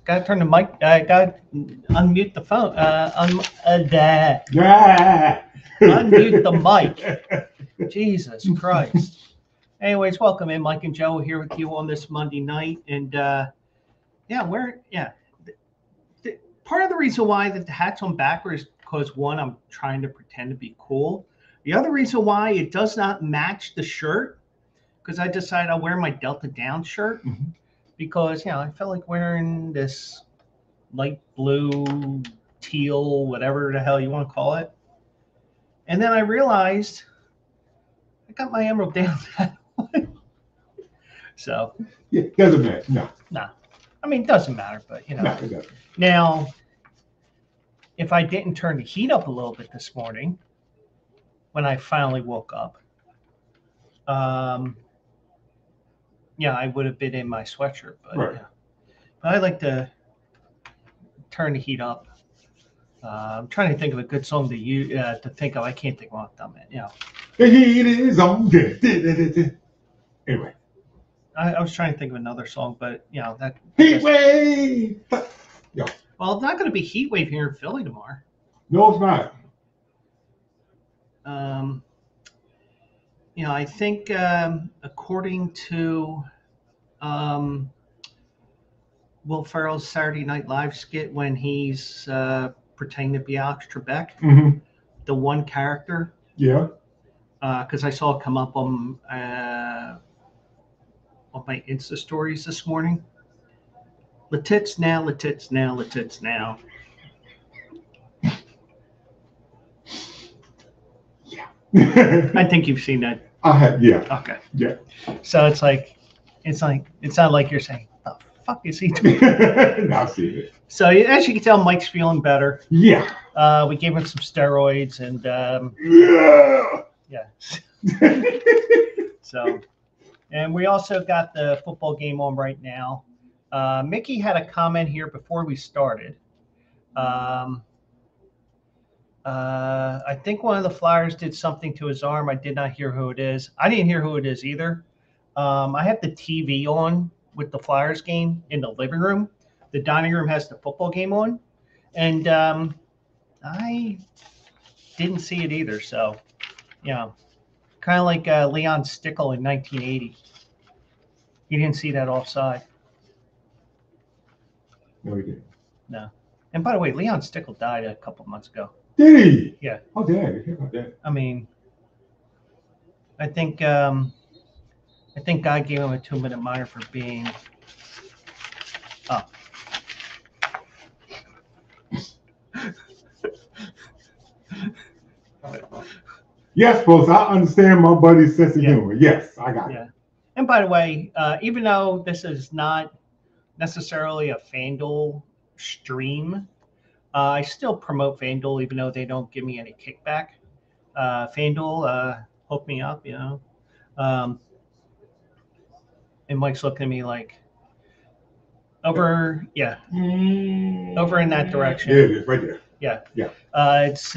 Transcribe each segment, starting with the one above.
Gotta turn the mic. Gotta unmute the phone. Yeah. Unmute the mic. Jesus Christ. Anyways, welcome in, Mike and Joe here with you on this Monday night, and part of the reason why the hat's on backwards is because one, I'm trying to pretend to be cool. The other reason why it does not match the shirt, because I decided I'll wear my Delta Down shirt because I felt like wearing this light blue, teal, whatever the hell you want to call it. And then I realized I got my Emerald Down hat on. So Yeah, doesn't matter. No. I mean, it doesn't matter, but No, it doesn't. Now, if I didn't turn the heat up a little bit this morning, when I finally woke up, I would have been in my sweatshirt. But Right. but I like to turn the heat up. I'm trying to think of a good song to think of. I can't think of one. Dumb it. The heat is on. Anyway. I was trying to think of another song, but that Heat wave. Yeah. Well, it's not going to be heat wave here in Philly tomorrow. No, it's not. I think according to Will Ferrell's Saturday Night Live skit when he's pretending to be Alex Trebek, the one character. Yeah. Because I saw it come up on my Insta stories this morning. Letits now, letits now, letits now. Yeah. I think you've seen that. I have. Yeah. Okay. Yeah. So it's not like you're saying, "The fuck is he doing?" No, I've seen it. So as you can tell, Mike's feeling better. Yeah. We gave him some steroids and yeah. So, and we also got the football game on right now. Mickey had a comment here before we started. I think one of the Flyers did something to his arm. I did not hear who it is. I didn't hear who it is either. I have the TV on with the Flyers game in the living room. The dining room has the football game on. And I didn't see it either. So, kind of like Leon Stickle in 1980. He didn't see that offside. No, he didn't. No. And by the way, Leon Stickle died a couple months ago. Did he? Yeah. Oh, dang. I hear about that. I mean, I think God gave him a 2-minute minor for being up. Yes, folks, I understand my buddy's sense of humor. Yes, I got it. And by the way, even though this is not necessarily a FanDuel stream, I still promote FanDuel even though they don't give me any kickback. FanDuel, hook me up, and Mike's looking at me like, over in that direction. Yeah, it is, right there. Yeah. It's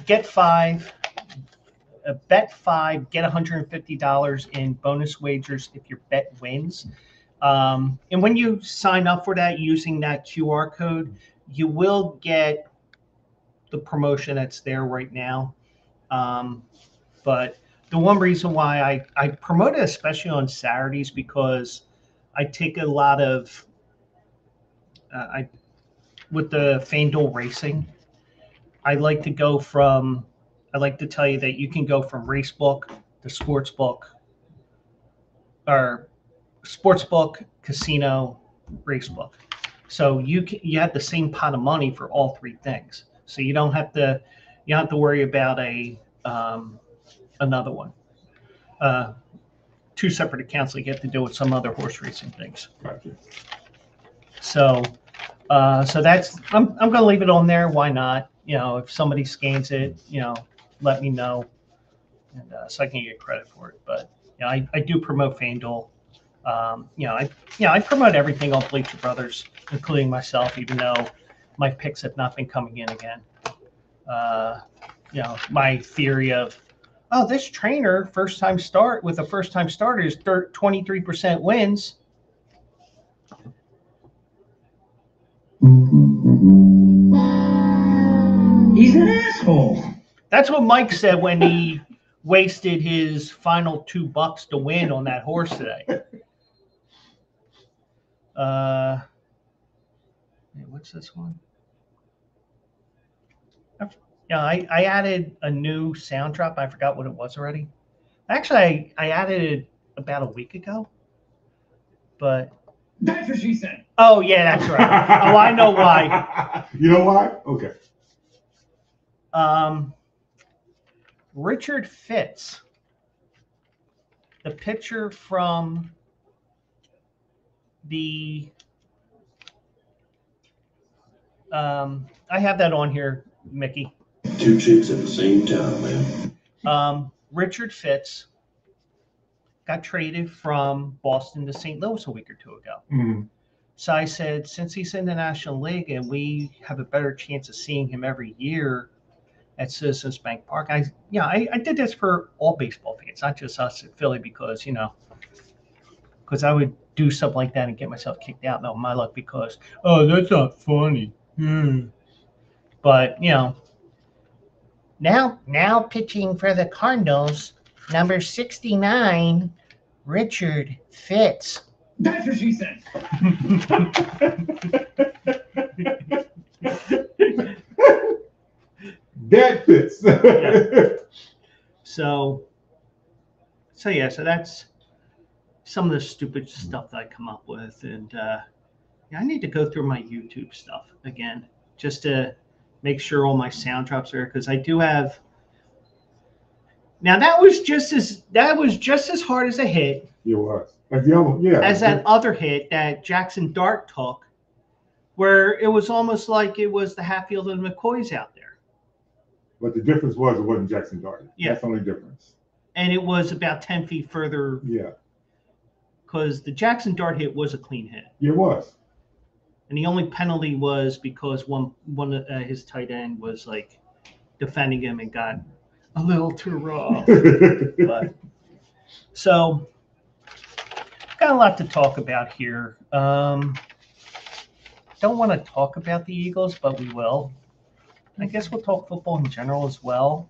get 5, bet 5, get $150 in bonus wagers if your bet wins. And when you sign up for that using that QR code, you will get the promotion that's there right now. But the one reason why I promote it, especially on Saturdays, because I take a lot of with the FanDuel racing. I like to tell you that you can go from racebook to sportsbook, or sportsbook, casino, racebook. So you have the same pot of money for all three things. So you don't have to worry about another one. 2 separate accounts like you have to do with some other horse racing things. Gotcha. So that's I'm going to leave it on there. Why not? If somebody scans it, let me know, and so I can get credit for it. But I do promote FanDuel. I promote everything on Bleacher Brothers, including myself, even though my picks have not been coming in again. My theory of, this trainer first time starter is 23% wins. He's an asshole. That's what Mike said when he wasted his final $2 to win on that horse today. What's this one? Yeah, I added a new sound drop. I forgot what it was already. Actually, I added it about a week ago. But that's what she said. Oh yeah, that's right. Oh, I know why. You know why? Okay. Richard Fitz, the pitcher from the I have that on here, Mickey. Two chicks at the same time, man. Richard Fitz got traded from Boston to St. Louis a week or two ago. Mm-hmm. So I said, since he's in the National League and we have a better chance of seeing him every year at Citizens Bank Park, I did this for all baseball fans, not just us at Philly, because I would do something like that and get myself kicked out. No, my luck, because that's not funny. But now pitching for the Cardinals, number 69, Richard Fitz. That's what she said. That fits. Yeah. So that's some of the stupid stuff that I come up with, and I need to go through my YouTube stuff again just to make sure all my sound drops are, because I do have. Now that was just as hard as a hit. It was. As that other hit that Jackson Dart took, where it was almost like it was the Hatfield and McCoys out there. But the difference was it wasn't Jackson Dart. Yeah. That's the only difference. And it was about 10 feet further. Yeah. Because the Jackson Dart hit was a clean hit. It was. And the only penalty was because one of his tight end was like defending him and got a little too raw. But, so got a lot to talk about here. Don't want to talk about the Eagles, but we will. I guess we'll talk football in general as well.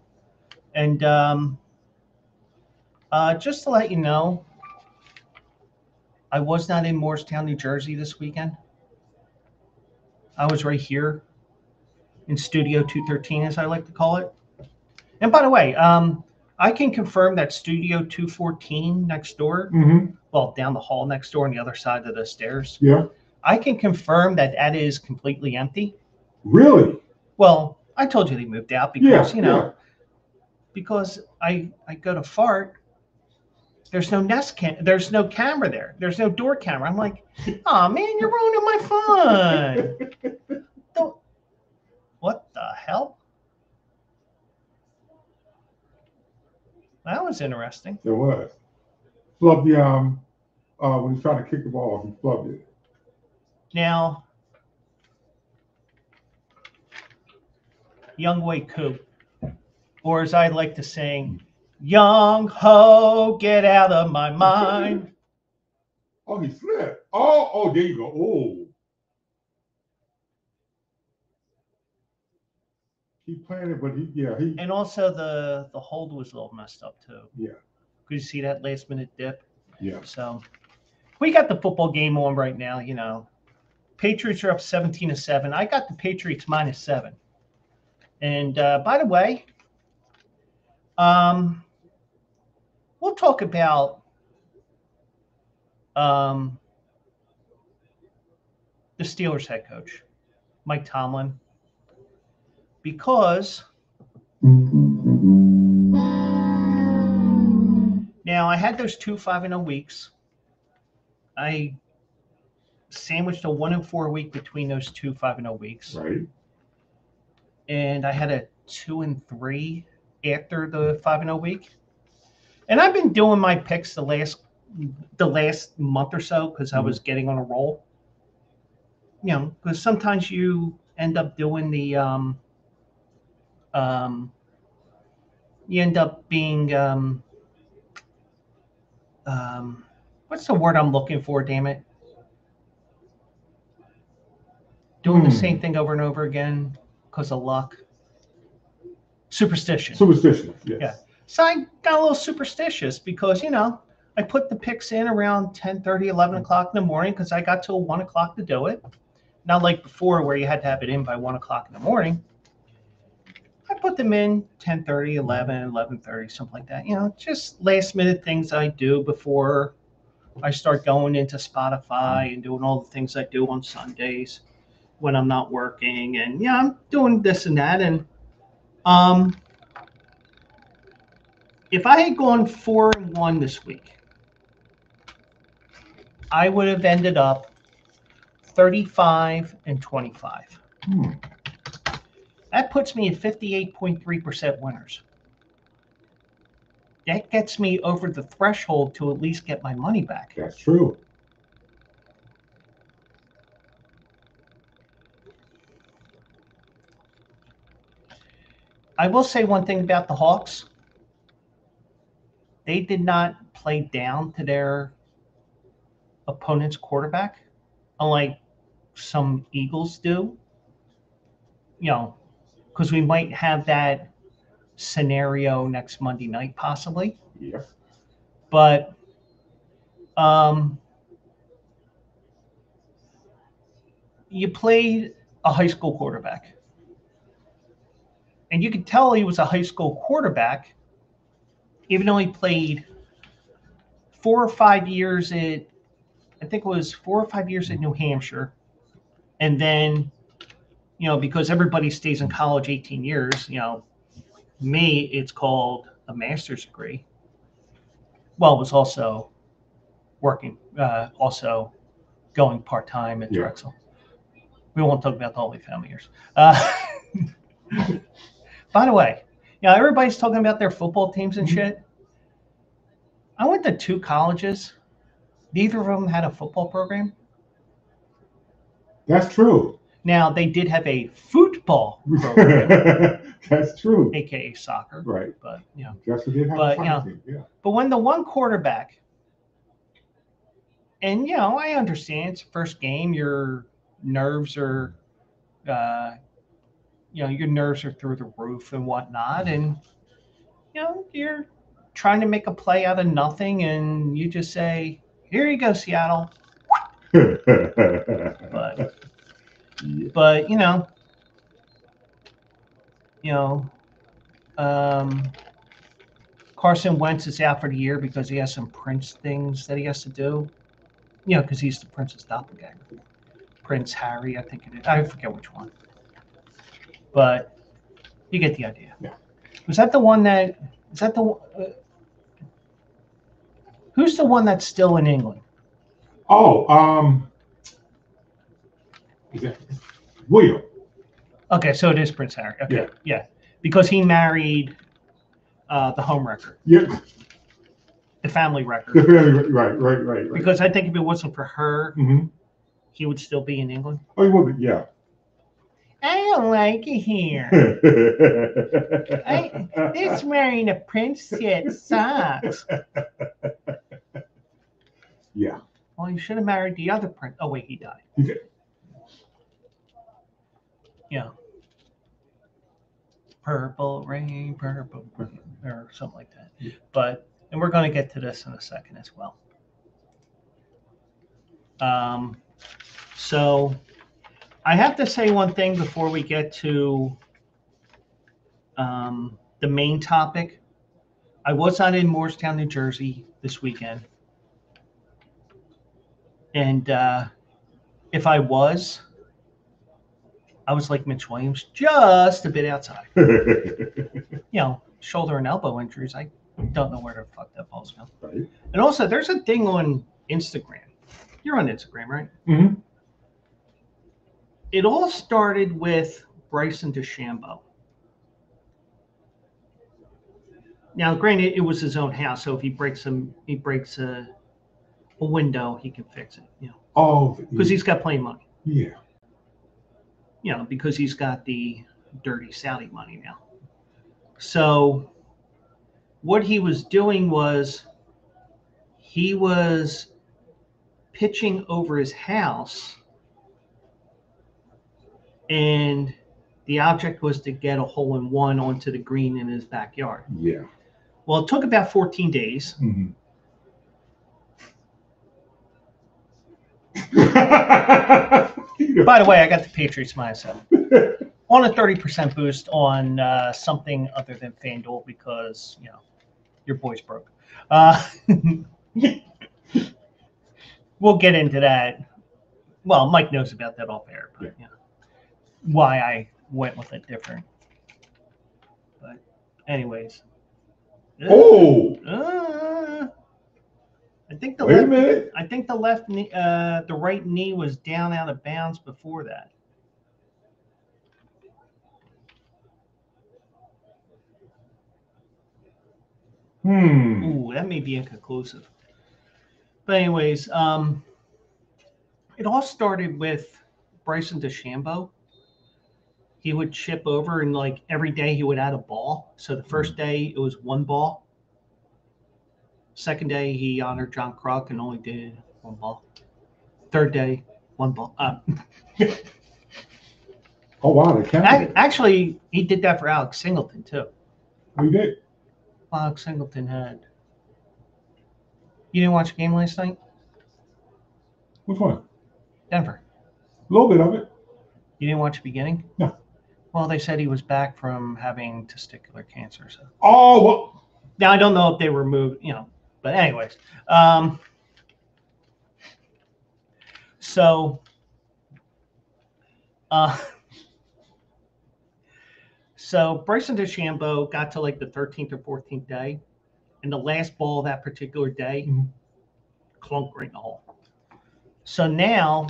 And just to let you know, I was not in Morristown, New Jersey this weekend. I was right here in Studio 213, as I like to call it. And by the way, I can confirm that Studio 214 next door, well, down the hall next door on the other side of the stairs. Yeah. I can confirm that is completely empty. Really? Well, I told you they moved out because, because I go to fart. There's no there's no camera there. There's no door camera. I'm like, oh man, you're ruining my fun. What the hell? That was interesting. It was. Flubbed the when he's trying to kick the ball, he flubbed it. Now, Young Wei Koo, or as I like to sing, Young Ho, get out of my mind. Oh, he slipped. Oh, there you go. Oh. He planted, but he. And also the hold was a little messed up too. Yeah. Could you see that last minute dip? Yeah. So we got the football game on right now, Patriots are up 17-7. I got the Patriots -7. And by the way, we'll talk about the Steelers head coach, Mike Tomlin, because now I had those 2 5-0 weeks. I sandwiched a 1-4 week between those 2 5-0 weeks. Right. And I had a 2-3 after the 5-0 week. And I've been doing my picks the last month or so because I was getting on a roll. Because sometimes you end up doing the you end up being what's the word I'm looking for, damn it? Doing the same thing over and over again because of luck. superstition. Superstition. Yes. Yeah. So I got a little superstitious because, I put the picks in around 10:30, 11 o'clock in the morning because I got till 1 o'clock to do it. Not like before where you had to have it in by 1 o'clock in the morning. I put them in 10:30, 11, 11:30, something like that. Just last minute things I do before I start going into Spotify and doing all the things I do on Sundays when I'm not working. And I'm doing this and that. And if I had gone 4-1 this week, I would have ended up 35-25. That puts me at 58.3% winners. That gets me over the threshold to at least get my money back. That's true. I will say one thing about the Hawks. They did not play down to their opponent's quarterback, unlike some Eagles do. Because we might have that scenario next Monday night, possibly. Yes. But you played a high school quarterback. And you could tell he was a high school quarterback, even though he played 4 or 5 years at, I think it was 4 or 5 years at New Hampshire. And then, because everybody stays in college 18 years, me, it's called a master's degree. Well, it was also working, also going part-time at Drexel. We won't talk about the Holy Family years. By the way, everybody's talking about their football teams and shit. I went to 2 colleges. Neither of them had a football program. That's true. Now, they did have a football program. That's true. AKA soccer. Right. But, Drexel did have a soccer team. Yeah. But when the one quarterback, and, I understand it's the first game, your nerves are, your nerves are through the roof and whatnot. And, you're trying to make a play out of nothing. And you just say, here you go, Seattle. But Carson Wentz is out for the year because he has some Prince things that he has to do. Because he's the Prince's doppelganger. Prince Harry, I think it is. I forget which one. But you get the idea. Yeah. Was that the one that? Is that the? Who's the one that's still in England? Oh, is that William? Okay, so it is Prince Harry. Okay, yeah. Because he married the home record. Yeah. The family record. The family, right. Because I think if it wasn't for her, he would still be in England. Oh, he would be, yeah. I don't like it here. This wearing a princess sucks. Yeah. Well, you should have married the other prince. Oh, wait, he died. He did. Yeah. Purple rain, or something like that. Yeah. But, and we're going to get to this in a second as well. So I have to say one thing before we get to the main topic. I was not in Moorestown, New Jersey this weekend. And if I was like Mitch Williams, just a bit outside. Shoulder and elbow injuries. I don't know where the fuck that ball's going. Right. And also, there's a thing on Instagram. You're on Instagram, right? Mm-hmm. It all started with Bryson DeChambeau. Now, granted, it was his own house, so if he breaks a window, he can fix it. Oh, because he's got plenty of money. Yeah. Because he's got the dirty Saudi money now. So what he was doing was he was pitching over his house and The object was to get a hole-in-one onto the green in his backyard. Yeah. Well, it took about 14 days. Mm-hmm. By the way, I got the Patriots -7 on a 30% boost on something other than FanDuel because your boy's broke. We'll get into that. Well, Mike knows about that off air, but why I went with it different. But anyways. Oh. I think the Wait a left. minute. I think the left knee, the right knee was down out of bounds before that. Ooh, that may be inconclusive. But anyways, it all started with Bryson DeChambeau. He would chip over, and like every day he would add a ball. So the first day it was 1 ball. Second day he honored John Kruk and only did 1 ball. Third day, 1 ball. Oh wow, they counted. Actually, he did that for Alex Singleton too. We did. Alex Singleton had. You didn't watch the game last night? Which one? Denver. A little bit of it. You didn't watch the beginning? No. Well, they said he was back from having testicular cancer. So. Oh well. Now I don't know if they removed, but anyways. So Bryson DeChambeau got to like the 13th or 14th day, and the last ball of that particular day clunk right in the hole. So now,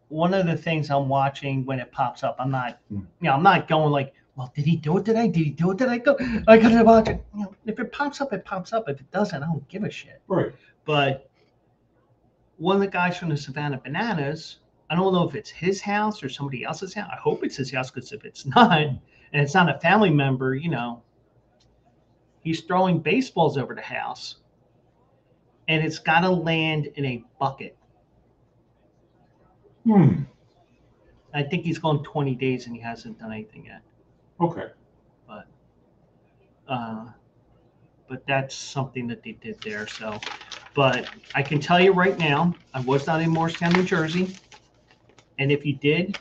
one of the things I'm watching when it pops up, I'm not, I'm not going like, well, did he do it today? Did he do it? Did I go? I got to watch it. If it pops up, it pops up. If it doesn't, I don't give a shit. Right. But one of the guys from the Savannah Bananas, I don't know if it's his house or somebody else's house. I hope it's his house, because if it's not, and it's not a family member, he's throwing baseballs over the house, and it's got to land in a bucket. I think he's gone 20 days and he hasn't done anything yet. Okay. But that's something that they did there. So, but I can tell you right now, I was not in Morristown, New Jersey, and if you did,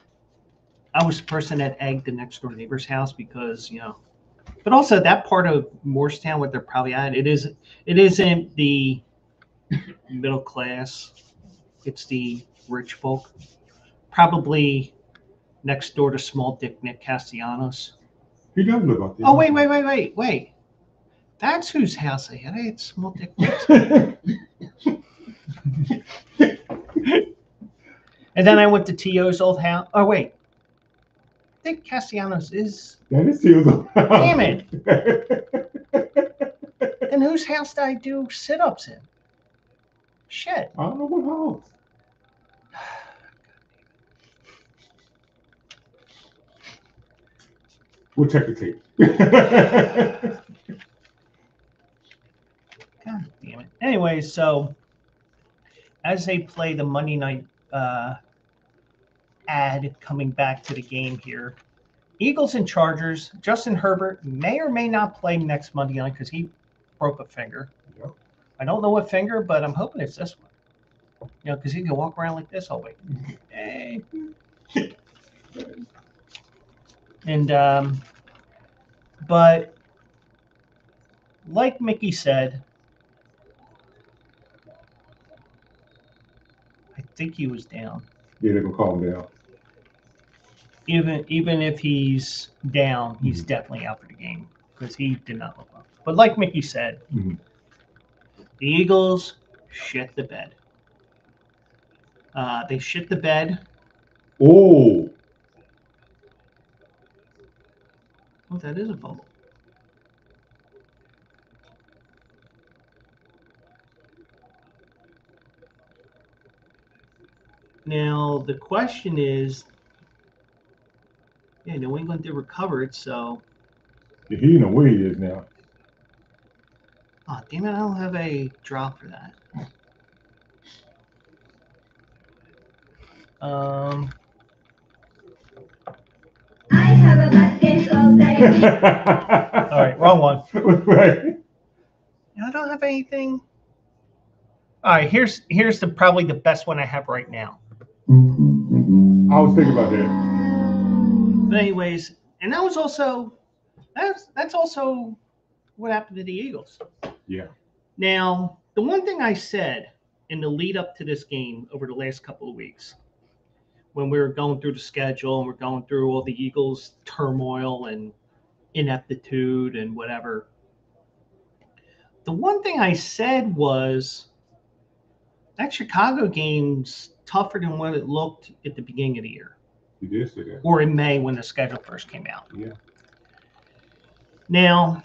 I was the person that egged the next door neighbor's house because But also that part of Morristown, what they're probably at, it isn't the middle class, it's the rich folk. Probably next door to Small Dick Nick Castellanos. He does live out there. Oh, wait. That's whose house I had. I had Small Dick Nick's. And then I went to T.O.'s old house. Oh, wait. I think Castellanos is. That is T.O.'s old house. Damn it. And whose house did I do sit-ups in? Shit. I don't know what house. We'll check the tape. God damn it. Anyway, so as they play the Monday night ad coming back to the game here, Eagles and Chargers, Justin Herbert may or may not play next Monday night because he broke a finger. Yep. I don't know what finger, but I'm hoping it's this one. Because he can walk around like this all week. Hey. And but like Mickey said, I think he was down. Yeah, they're gonna calm down. Even if he's down, he's definitely out for the game because he did not look well. But like Mickey said, the Eagles shit the bed. They shit the bed. Oh, that is a fumble. Now, the question is, New England did recover it, so. yeah, he know where he is now. Oh, damn it, I don't have a drop for that. All right, wrong one. Right. I don't have anything. All right, here's probably the best one I have right now. I was thinking about that. But anyways, and that was also that's also what happened to the Eagles. Yeah. Now, the one thing I said in the lead up to this game over the last couple of weeks, when we were going through the schedule and we're going through all the Eagles' turmoil and ineptitude and whatever, the one thing I said was that Chicago game's tougher than what it looked at the beginning of the year. You did say that. Or in May when the schedule first came out. Yeah. Now,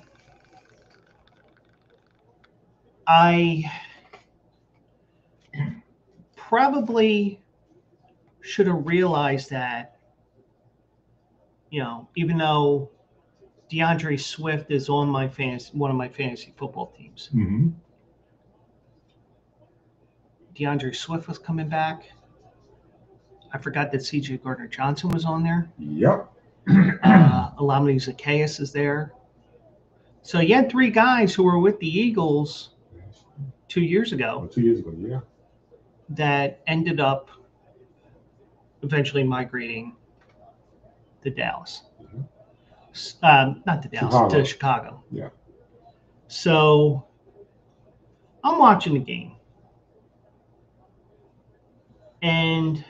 I probably should have realized that, even though DeAndre Swift is on one of my fantasy football teams. Mm-hmm. DeAndre Swift was coming back. I forgot that C.J. Gardner-Johnson was on there. Yep. Olamide Zaccheaus is there. So you had three guys who were with the Eagles 2 years ago. 2 years ago, yeah. That ended up eventually migrating to Dallas. Mm-hmm. Not to Dallas, to Chicago. Yeah. So I'm watching the game. And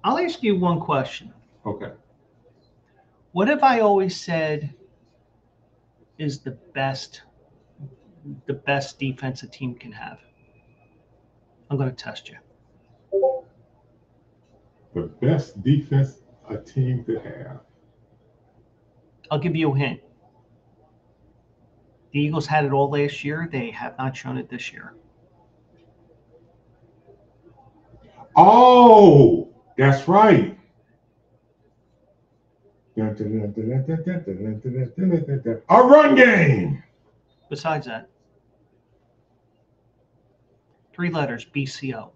I'll ask you one question. Okay. What have I always said is the best defense a team can have? I'm going to test you. The best defense a team could have. I'll give you a hint. The Eagles had it all last year. They have not shown it this year. Oh, that's right. A run game. Besides that, 3 letters, BCO.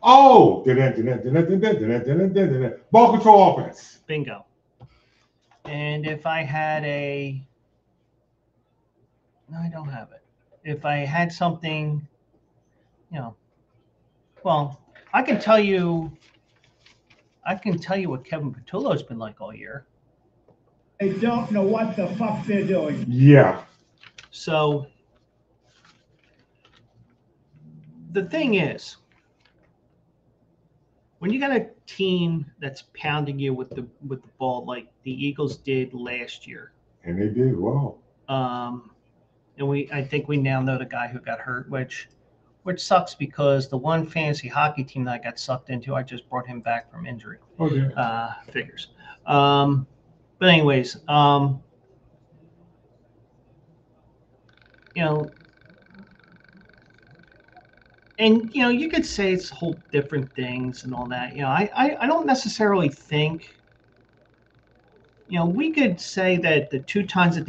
Oh, ball control offense. Bingo. And if I had no, I don't have it. If I had something, well, I can tell you what Kevin Patullo's been like all year. They don't know what the fuck they're doing. Yeah. So the thing is, when you got a team that's pounding you with the ball like the Eagles did last year, and they did well. And I think we now know the guy who got hurt, which sucks because the one fantasy hockey team that I got sucked into, I just brought him back from injury. Oh yeah. Figures. But anyways, and you could say it's whole different things and all that. I don't necessarily think. We could say that the 2 times that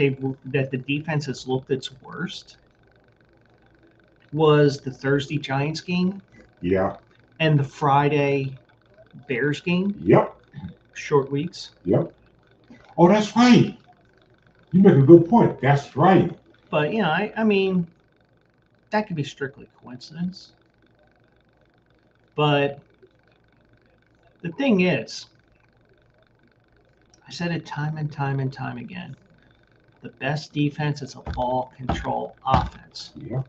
the defense has looked its worst was the Thursday Giants game. Yeah. And the Friday Bears game. Yep. Short weeks. Yep. Oh, that's right. You make a good point. That's right. But I mean, that could be strictly coincidence. But the thing is, I said it time and time and time again. The best defense is a ball control offense. Yeah.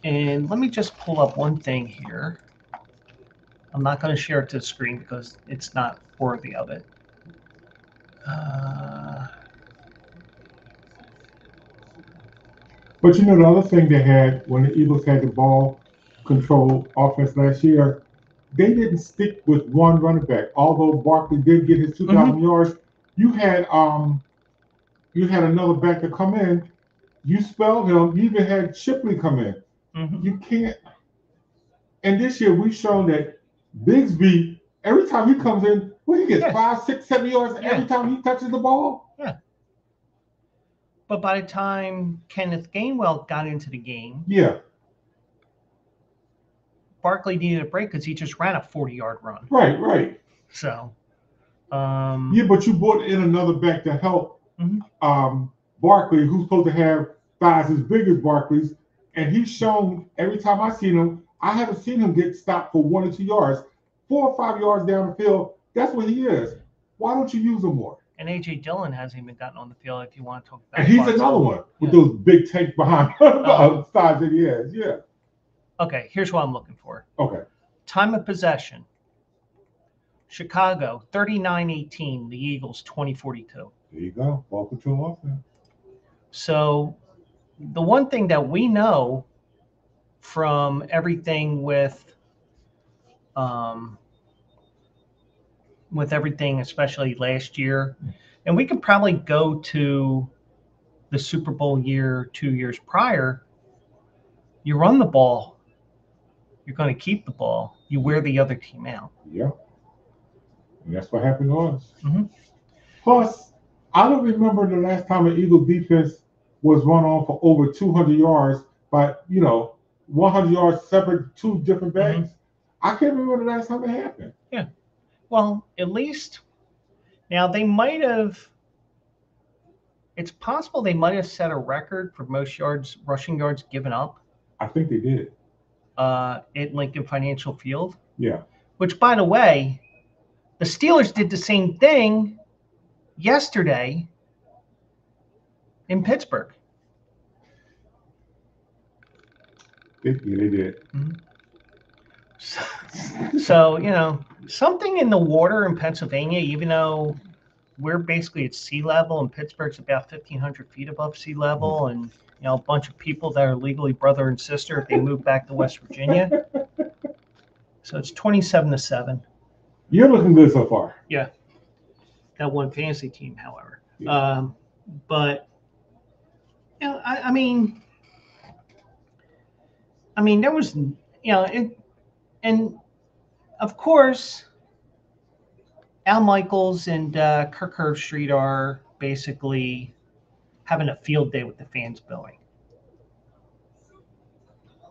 And let me just pull up one thing here. I'm not going to share it to the screen because it's not worthy of it. But the other thing they had when the Eagles had the ball control offense last year, they didn't stick with one running back. Although Barkley did get his 2,000 yards, you had another back to come in. You spelled him. You even had Shipley come in. Mm-hmm. You can't. And this year we've shown that Bigsby, every time he comes in, he gets 5, 6, 7 yards every time he touches the ball. Yeah. But by the time Kenneth Gainwell got into the game, Yeah, Barkley needed a break because he just ran a 40-yard run. right. So, Yeah, but you brought in another back to help Mhm. Barkley, who's supposed to have thighs as big as Barkley's, and he's shown every time I've seen him, I haven't seen him get stopped for 1 or 2 yards, 4 or 5 yards down the field. That's what he is. Why don't you use him more? And A.J. Dillon hasn't even gotten on the field if you want to talk about And he's Barkley. another one with Yeah. those big tanks behind the thighs that he has. Yeah. Okay, here's what I'm looking for. Okay. Time of possession. Chicago, 39-18. The Eagles, 20-42. There you go. Ball control offense. So the one thing that we know from everything with everything, especially last year, and we could probably go to the Super Bowl year 2 years prior, you run the ball, you're going to keep the ball, you wear the other team out. Yeah. And that's what happened to us. Mm-hmm. Plus, I don't remember the last time an Eagle defense was run on for over 200 yards by, 100 yards separate, two different backs. Mm-hmm. I can't remember the last time it happened. Yeah. Well, at least now they might have. It's possible they might have set a record for most yards, rushing yards given up. I think they did. At Lincoln Financial Field. Yeah. Which, by the way, the Steelers did the same thing yesterday in Pittsburgh. They did. Mm-hmm. So, something in the water in Pennsylvania, even though we're basically at sea level and Pittsburgh's about 1,500 feet above sea level, and a bunch of people that are legally brother and sister if they move back to West Virginia. So it's 27-7. You're looking good so far. Yeah. That one fantasy team, however. Yeah. But I mean, there was, and of course, Al Michaels and Kirk Herbstreit are basically having a field day with the fans booing.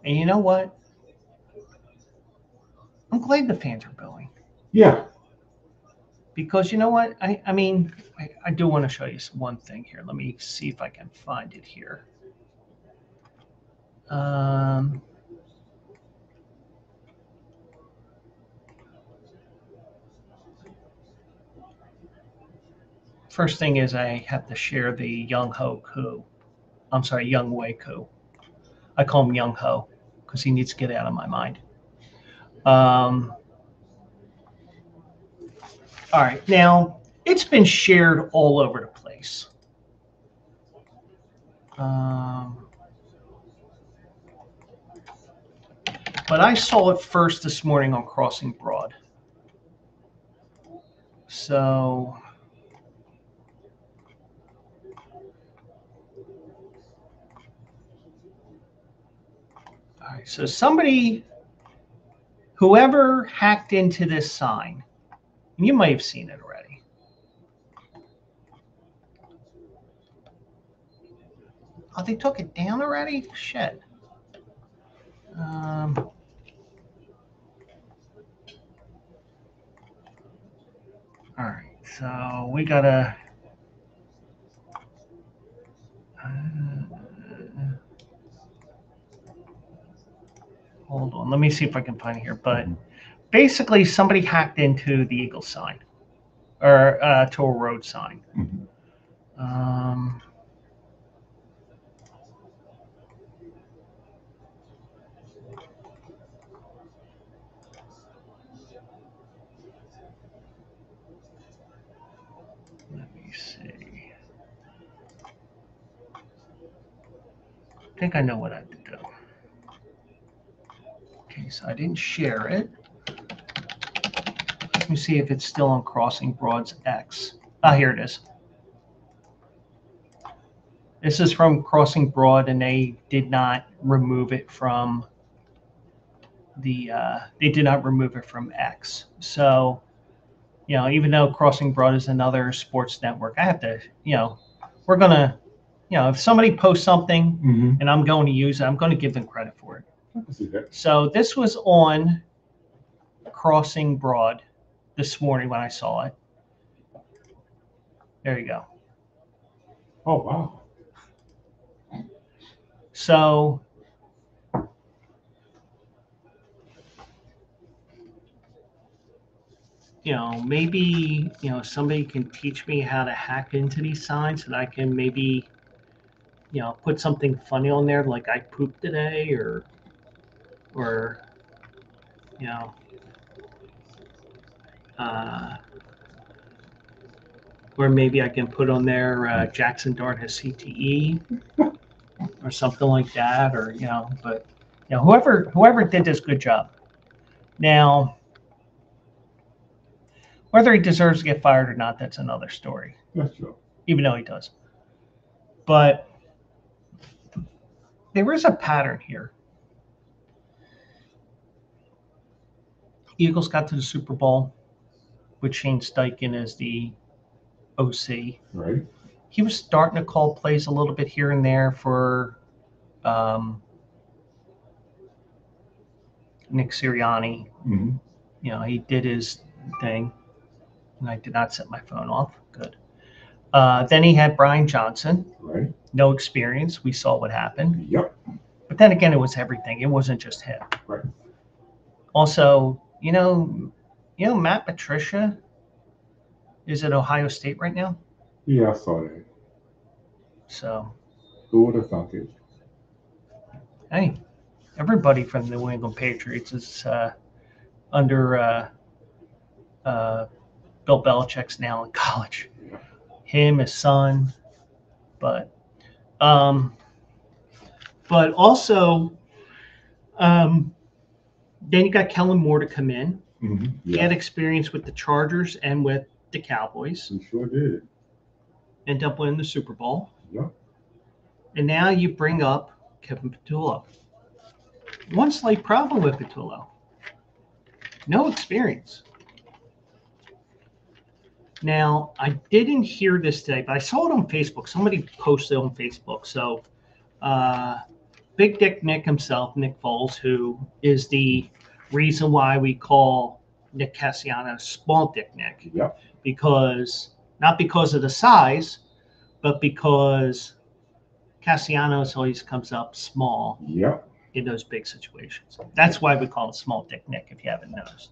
And you know what? I'm glad the fans are booing. Yeah. Because you know what? I mean, I do want to show you one thing here. Let me see if I can find it here. First thing is I have to share the Young Wei Koo. I call him Young Ho because he needs to get out of my mind. All right, now it's been shared all over the place. But I saw it first this morning on Crossing Broad. So all right, so whoever hacked into this sign, and you might have seen it already. Oh, they took it down already? Shit. All right, so we gotta. Hold on, let me see if I can find it here. But basically, somebody hacked into the Eagle sign, or to a road sign. Let me see. I think I know what I have to do. Okay, so I didn't share it. Let me see if it's still on Crossing Broad's X. Here it is. This is from Crossing Broad, and they did not remove it from X. So, even though Crossing Broad is another sports network, I have to, we're gonna, if somebody posts something Mm-hmm. and I'm going to use it, I'm going to give them credit for it. I can see that. So this was on Crossing Broad this morning when I saw it. There you go. Oh, wow. So maybe somebody can teach me how to hack into these signs, and I can maybe put something funny on there like I pooped today, or uh, or maybe I can put on there Jackson Dart has CTE or something like that, or but whoever did this, good job. Now, whether he deserves to get fired or not, that's another story. That's true. Even though he does. But there is a pattern here. Eagles got to the Super Bowl with Shane Steichen as the OC. Right. He was starting to call plays a little bit here and there for Nick Sirianni. Mm-hmm. He did his thing, and I did not set my phone off. Good. Then he had Brian Johnson. Right. No experience. We saw what happened. Yep. But then again, it was everything. It wasn't just him. Right. Also, Matt Patricia is at Ohio State right now. Yeah, I saw that. So, who would have thought it? Hey, everybody from the New England Patriots is under Bill Belichick's now in college. Yeah. Him, his son, but also, then you got Kellen Moore to come in. Mm-hmm. He had experience with the Chargers and with the Cowboys. He sure did. Ended up winning the Super Bowl. Yep. And now you bring up Kiffin Patullo. One slight problem with Patullo. No experience. Now, I didn't hear this today, but I saw it on Facebook. Somebody posted on Facebook. So, Big Dick Nick himself, Nick Foles, who is the reason why we call Nick Cassiano Small Dick Nick. Yep. Not because of the size, but because Cassiano always comes up small. Yep. In those big situations. That's why we call it Small Dick Nick, if you haven't noticed.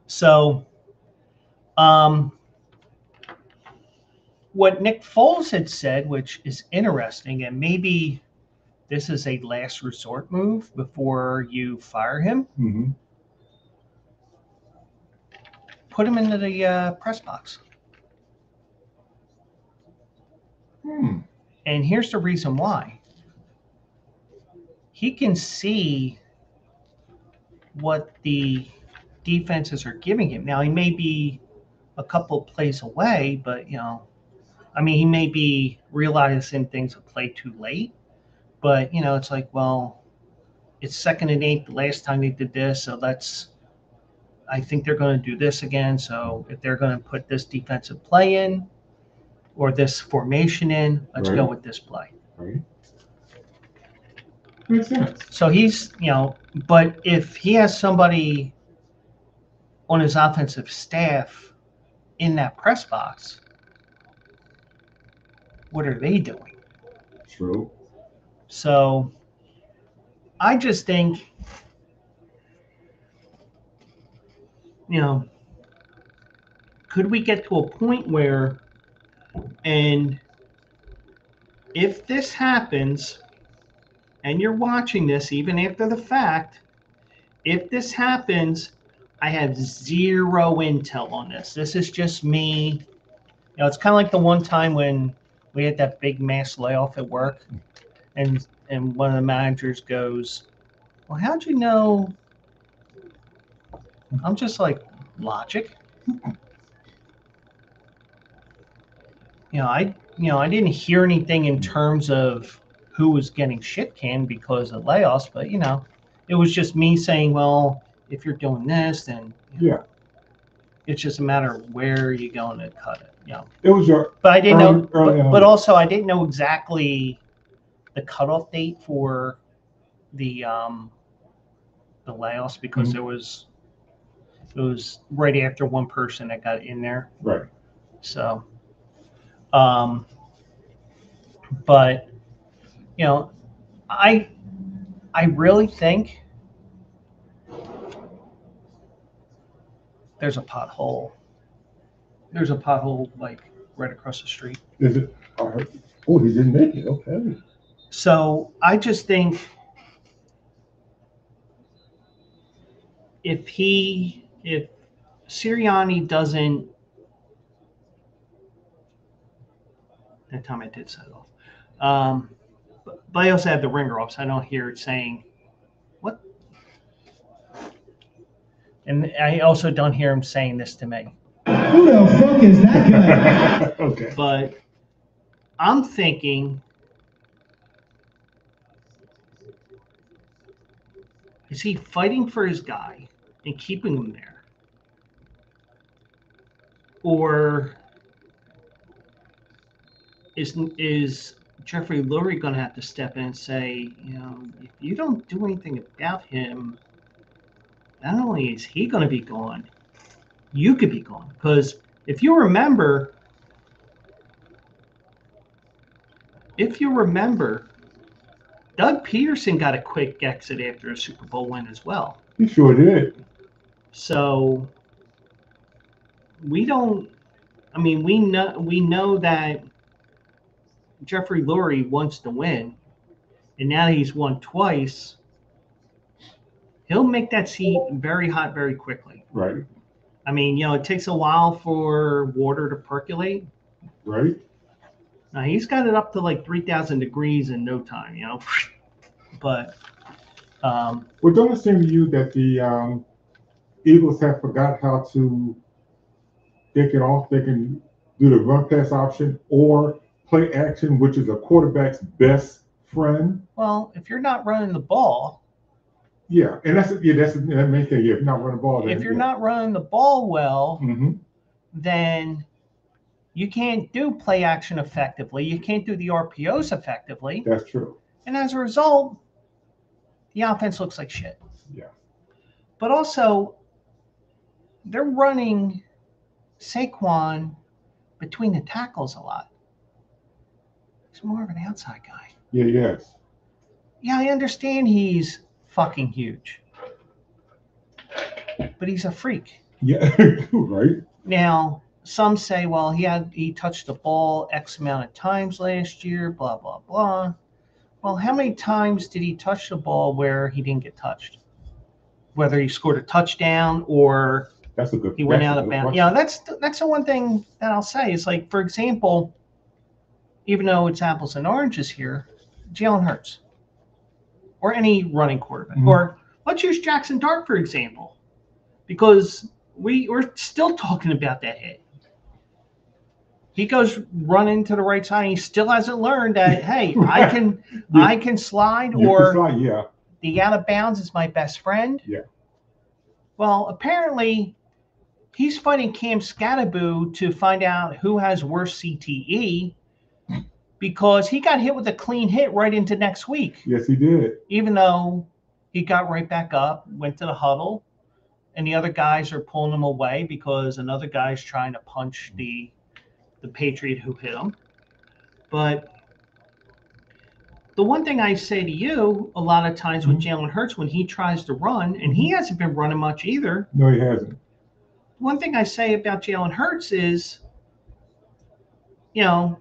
So, what Nick Foles had said, which is interesting, and maybe this is a last resort move before you fire him, Mm-hmm. put him into the press box. And here's the reason why. He can see what the defenses are giving him. Now, he may be a couple of plays away, but, he may be realizing things will play too late. But, it's like, well, it's 2nd and 8 the last time they did this, so I think they're going to do this again. So if they're going to put this defensive play in or this formation in, let's go with this play. Right. Makes sense. So he's, but if he has somebody on his offensive staff in that press box, what are they doing? True. So I just think, could we get to a point where, and if this happens, and you're watching this even after the fact, if this happens, I have zero intel on this. This is just me. It's kind of like the one time when we had that big mass layoff at work, and one of the managers goes, well, how'd you know? I'm just like, logic. I didn't hear anything in terms of who was getting shit canned because of layoffs, but it was just me saying, well, if you're doing this, then it's just a matter of where you're going to cut it. It was your. But I didn't know. Early but also, I didn't know exactly the cutoff date for the layoffs because it was right after one person that got in there. Right. So, but you know, I really think there's a pothole. There's a pothole like right across the street. Is it? Oh, he didn't make it. Okay. So I just think if Sirianni doesn't, that time I did set it off. But I also have the ringer off, so I don't hear it saying what. And I also don't hear him saying this to me. Who the fuck is that guy? Okay. But I'm thinking, is he fighting for his guy and keeping him there? Or is Jeffrey Lurie going to have to step in and say, you know, if you don't do anything about him, not only is he going to be gone, you could be gone. Because if you remember, Doug Peterson got a quick exit after a Super Bowl win as well. He sure did. So we know that Jeffrey Lurie wants to win, and now that he's won twice, he'll make that seat very hot very quickly. Right. I mean, you know, it takes a while for water to percolate. Right. Now he's got it up to like 3,000 degrees in no time, you know. But well, don't it seem to you that the Eagles have forgot how to take it off? They can do the run pass option or play action, which is a quarterback's best friend. Well, if you're not running the ball, yeah, and that's the main thing. Yeah, if you're not running the ball, then, if you're not running the ball well, mm-hmm. then you can't do play action effectively. You can't do the RPOs effectively. That's true. And as a result, the offense looks like shit. Yeah. But also, they're running Saquon between the tackles a lot. He's more of an outside guy. Yeah, yes. Yeah, I understand he's fucking huge. But he's a freak. Yeah, right. Now, some say, well, he touched the ball X amount of times last year, blah, blah, blah. Well, how many times did he touch the ball where he didn't get touched? Whether he scored a touchdown or he went out of bounds. Yeah, that's the one thing that I'll say is, like, for example, even though it's apples and oranges here, Jalen Hurts or any running quarterback. Mm-hmm. Or let's use Jackson Dart, for example, because we're still talking about that hit. He goes running to the right side, and he still hasn't learned that, hey, I can slide, the out of bounds is my best friend. Yeah. Well, apparently, he's fighting Cam Scatterboo to find out who has worse CTE because he got hit with a clean hit right into next week. Yes, he did. Even though he got right back up, went to the huddle, and the other guys are pulling him away because another guy's trying to punch the Patriot who hit him. But the one thing I say to you a lot of times with Jalen Hurts when he tries to run, and he hasn't been running much either. No, he hasn't. One thing I say about Jalen Hurts is, you know,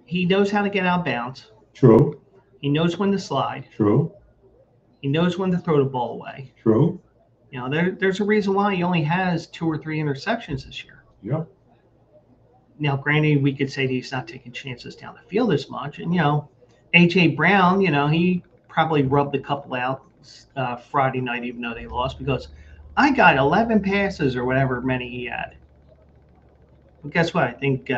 he knows how to get out of bounds. True. He knows when to slide. True. He knows when to throw the ball away. True. You know, there's a reason why he only has 2 or 3 interceptions this year. Yeah. Now, granted, we could say that he's not taking chances down the field as much. And, you know, A.J. Brown, you know, he probably rubbed a couple out Friday night, even though they lost, because I got 11 passes or whatever many he had. But guess what? I think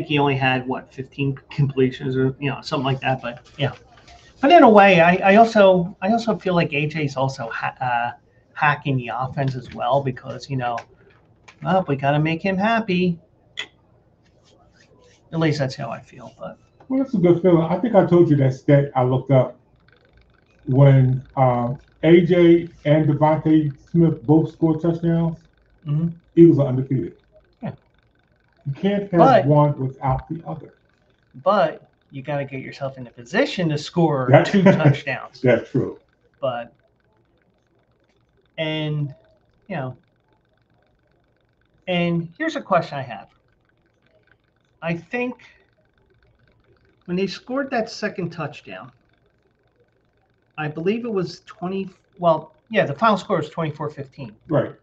he only had, 15 completions or, you know, something like that. But, yeah. But in a way, I also feel like A.J.'s also hacking the offense as well because, you know, well, we got to make him happy. At least that's how I feel. But Well, that's a good feeling. I think I told you that stat I looked up when AJ and Devontae Smith both scored touchdowns. Mm-hmm. Eagles are undefeated. Yeah. You can't have But- one without the other. But you got to get yourself in a position to score That- 2 touchdowns. That's true. But, and, you know, and here's a question I have. I think when they scored that second touchdown, I believe it was 20. Well, yeah, the final score was 24-15. Right.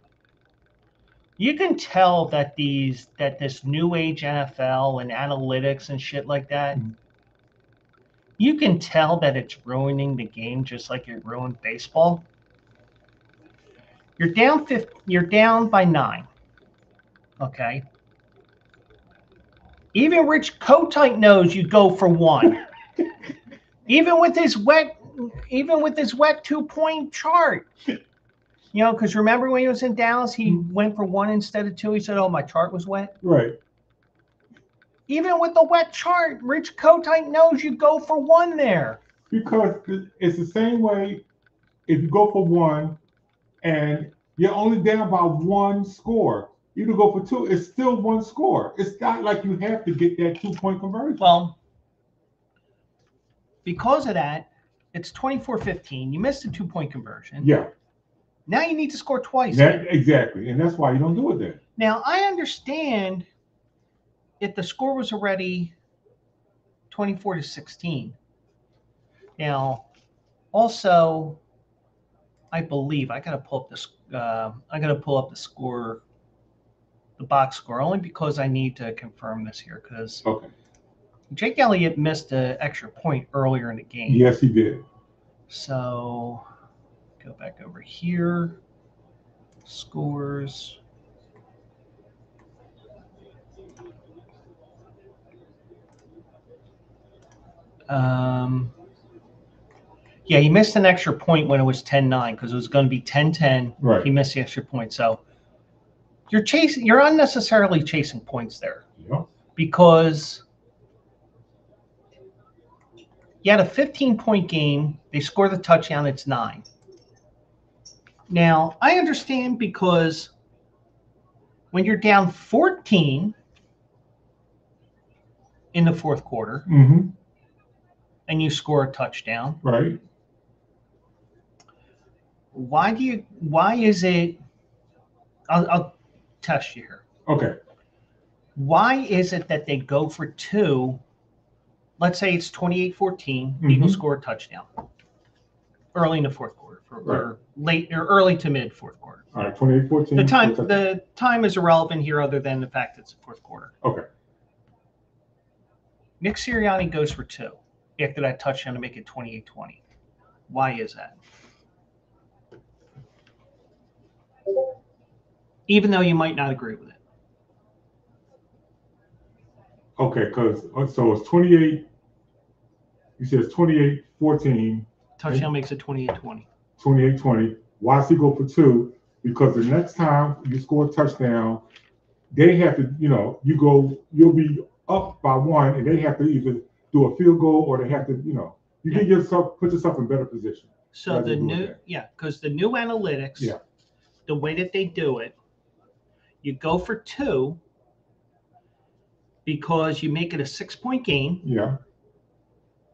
You can tell that this new age NFL and analytics and shit like that, Mhm. you can tell that it's ruining the game just like it ruined baseball. You're down by 9. Okay. Even Rich Kotite knows you go for 1. even with his wet 2-point chart. You know, because remember when he was in Dallas, he went for 1 instead of 2. He said, "Oh, my chart was wet." Right. Even with the wet chart, Rich Kotite knows you go for 1 there. Because it's the same way if you go for 1 and you're only down by 1 score. You to go for 2, it's still 1 score. It's not like you have to get that 2-point conversion. Well, because of that, it's 24-15. You missed a 2-point conversion. Yeah. Now you need to score twice. Exactly. And that's why you don't do it then. Now, I understand if the score was already 24-16. Now, also, I believe I got to pull up the score, the box score, only because I need to confirm this here because Okay. Jake Elliott missed an extra point earlier in the game. Yes, he did. So, go back over here. Scores. Yeah, he missed an extra point when it was 10-9 because it was going to be 10-10. Right. He missed the extra point. So you're unnecessarily chasing points there. Yep. Because you had a 15-point game. They score the touchdown. It's 9. Now, I understand because when you're down 14 in the fourth quarter Mm-hmm. and you score a touchdown, Right. why is it, I'll test you here. Okay. Why is it that they go for 2? Let's say it's 28-14. Mm-hmm. Eagles score a touchdown early in the fourth quarter, or late or early to mid fourth quarter. All right. 28-14. The time is irrelevant here, other than the fact it's the fourth quarter. Okay. Nick Sirianni goes for 2 after that touchdown to make it 28-20. Why is that? Even though you might not agree with it. Okay, because so it's 28. You said it's 28-14. Touchdown makes it 28-20. 28-20. Why does he go for 2? Because the next time you score a touchdown, they have to, you'll be up by 1, and they have to either do a field goal or they have to, put yourself in better position. So because the new analytics, the way that they do it, you go for 2 because you make it a 6-point game. Yeah.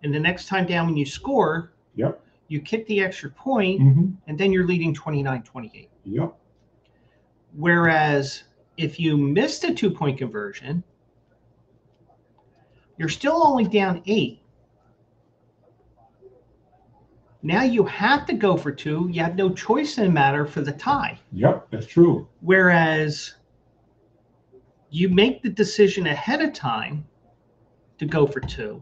And the next time down when you score, Yep. you kick the extra point, Mm-hmm. and then you're leading 29-28. Yep. Whereas if you missed a 2-point conversion, you're still only down 8. Now you have to go for 2. You have no choice in the matter for the tie. Yep, that's true. Whereas you make the decision ahead of time to go for 2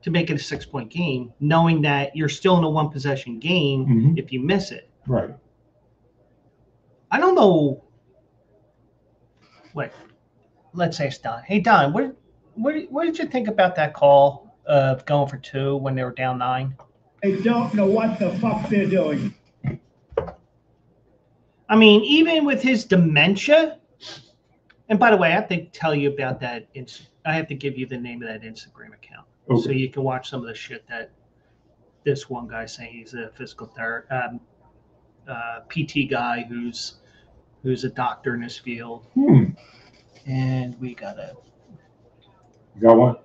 to make it a 6-point game, knowing that you're still in a 1-possession game if you miss it. Right. I don't know. Wait, let's say it's Don. Hey, Don, what did you think about that call of going for 2 when they were down 9? They don't know what the fuck they're doing. I mean, even with his dementia, and by the way, I have to tell you about that I have to give you the name of that Instagram account, Okay. so you can watch some of the shit that this one guy saying he's a physical PT guy who's a doctor in his field. And we gotta. You got one?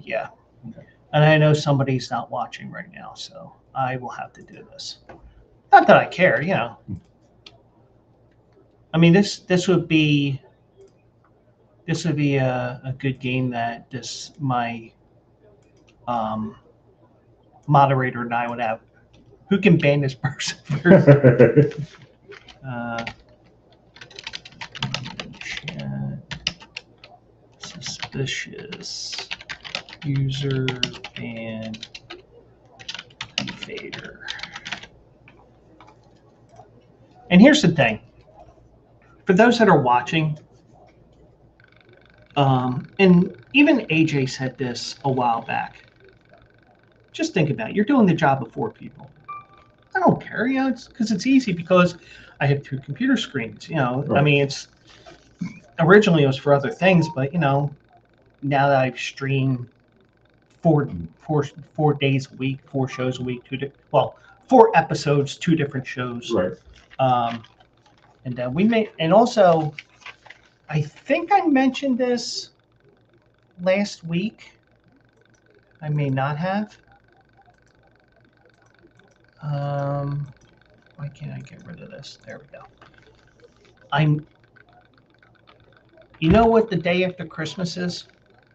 Yeah. And I know somebody's not watching right now, so I will have to do this. Not that I care, you know. I mean, this would be a good game that my moderator and I would have. Who can ban this person first? Chat, suspicious user ban fader. And here's the thing. For those that are watching, and even AJ said this a while back, just think about it. You're doing the job of 4 people. I don't care, you know, it's because it's easy because I have 2 computer screens, you know. Right. I mean, it's originally it was for other things, but you know, now that I've streamed 4 days a week, 4 shows a week, 4 episodes, 2 different shows. Right. And then we may, and also, I think I mentioned this last week. I may not have. Why can't I get rid of this? There we go. You know what the day after Christmas is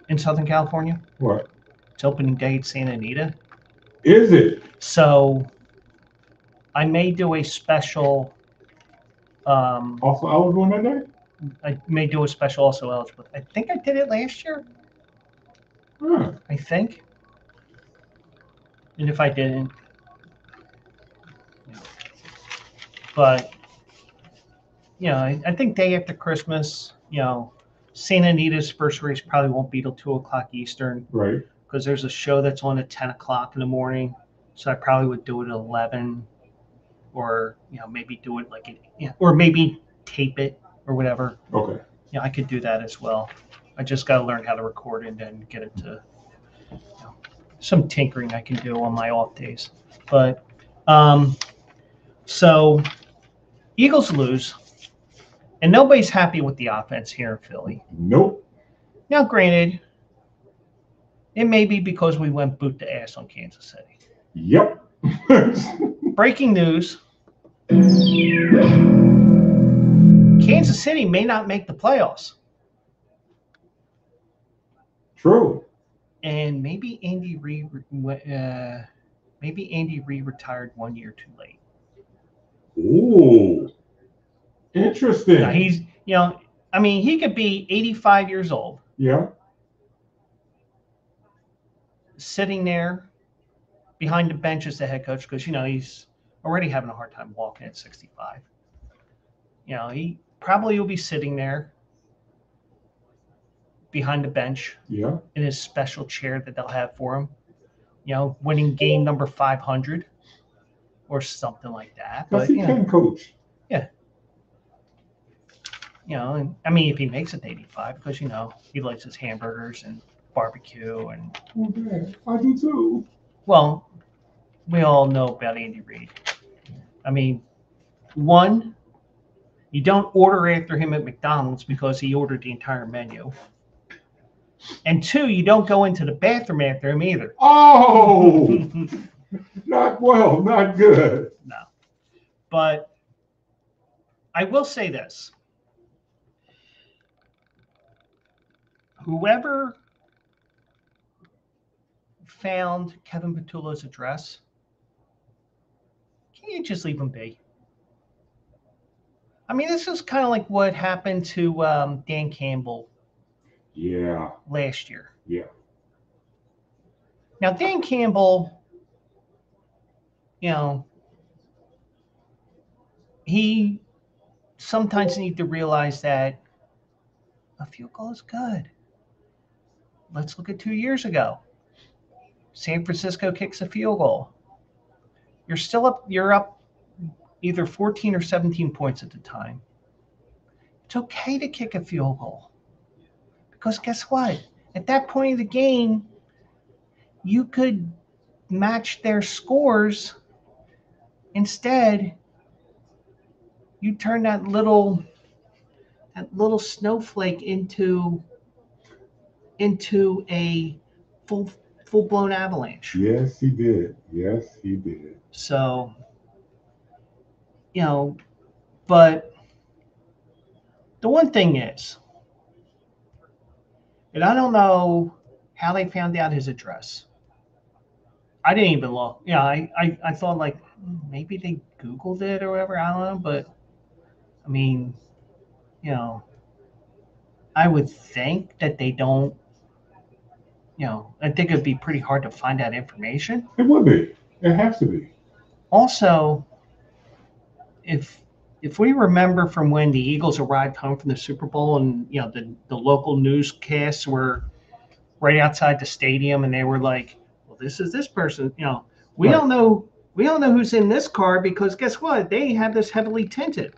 in Southern California? What? It's opening day at Santa Anita. Is it? So I may do a special. Also eligible that day? I may do a special also eligible. I think I did it last year. I think. And if I didn't, you know. But you know, I think day after Christmas, you know, Santa Anita's first race probably won't be till 2:00 Eastern. Right. Because there's a show that's on at 10:00 in the morning, so I probably would do it at 11, or you know, maybe do it like or maybe tape it or whatever. Okay. Yeah, I could do that as well. I just got to learn how to record it and then get it to, you know, some tinkering I can do on my off days. But so Eagles lose, and nobody's happy with the offense here in Philly. Nope. Now, granted, it may be because we went boot to ass on Kansas City. Yep. Breaking news. Kansas City may not make the playoffs. True. And maybe Andy Reid retired 1 year too late. Ooh. Interesting. Now he's, you know, I mean, he could be 85 years old. Yeah. Sitting there behind the bench as the head coach because, you know, he's already having a hard time walking at 65. You know, he probably will be sitting there behind the bench, yeah, in his special chair that they'll have for him, you know, winning game number 500 or something like that. But he can coach. Yeah. You know, and I mean, if he makes it to 85, because, you know, he likes his hamburgers and barbecue and. Okay, I do too. Well, we all know about Andy Reid. I mean, one, you don't order after him at McDonald's because he ordered the entire menu. And 2, you don't go into the bathroom after him either. Oh, not good. No. But I will say this. Whoever found Kevin Patullo's address, can you just leave him be? I mean, this is kind of like what happened to Dan Campbell. Yeah. Last year. Yeah. Now, Dan Campbell, you know, he sometimes needs to realize that a field goal is good. Let's look at 2 years ago. San Francisco kicks a field goal. You're still up. You're up either 14 or 17 points at the time. It's okay to kick a field goal Because guess what? At that point of the game, you could match their scores. Instead, you turn that little snowflake into a full blown avalanche. Yes, he did. Yes, he did. So, but the one thing is, and I don't know how they found out his address. I didn't even look. I thought like maybe they Googled it or whatever. I don't know, but I mean, you know, I would think that they don't. I think it'd be pretty hard to find that information. It would be. It has to be. Also, if we remember from when the Eagles arrived home from the Super Bowl, and the local newscasts were right outside the stadium, and they were like, "Well, this is this person." We Right. don't know. We don't know who's in this car because guess what? They have this heavily tinted.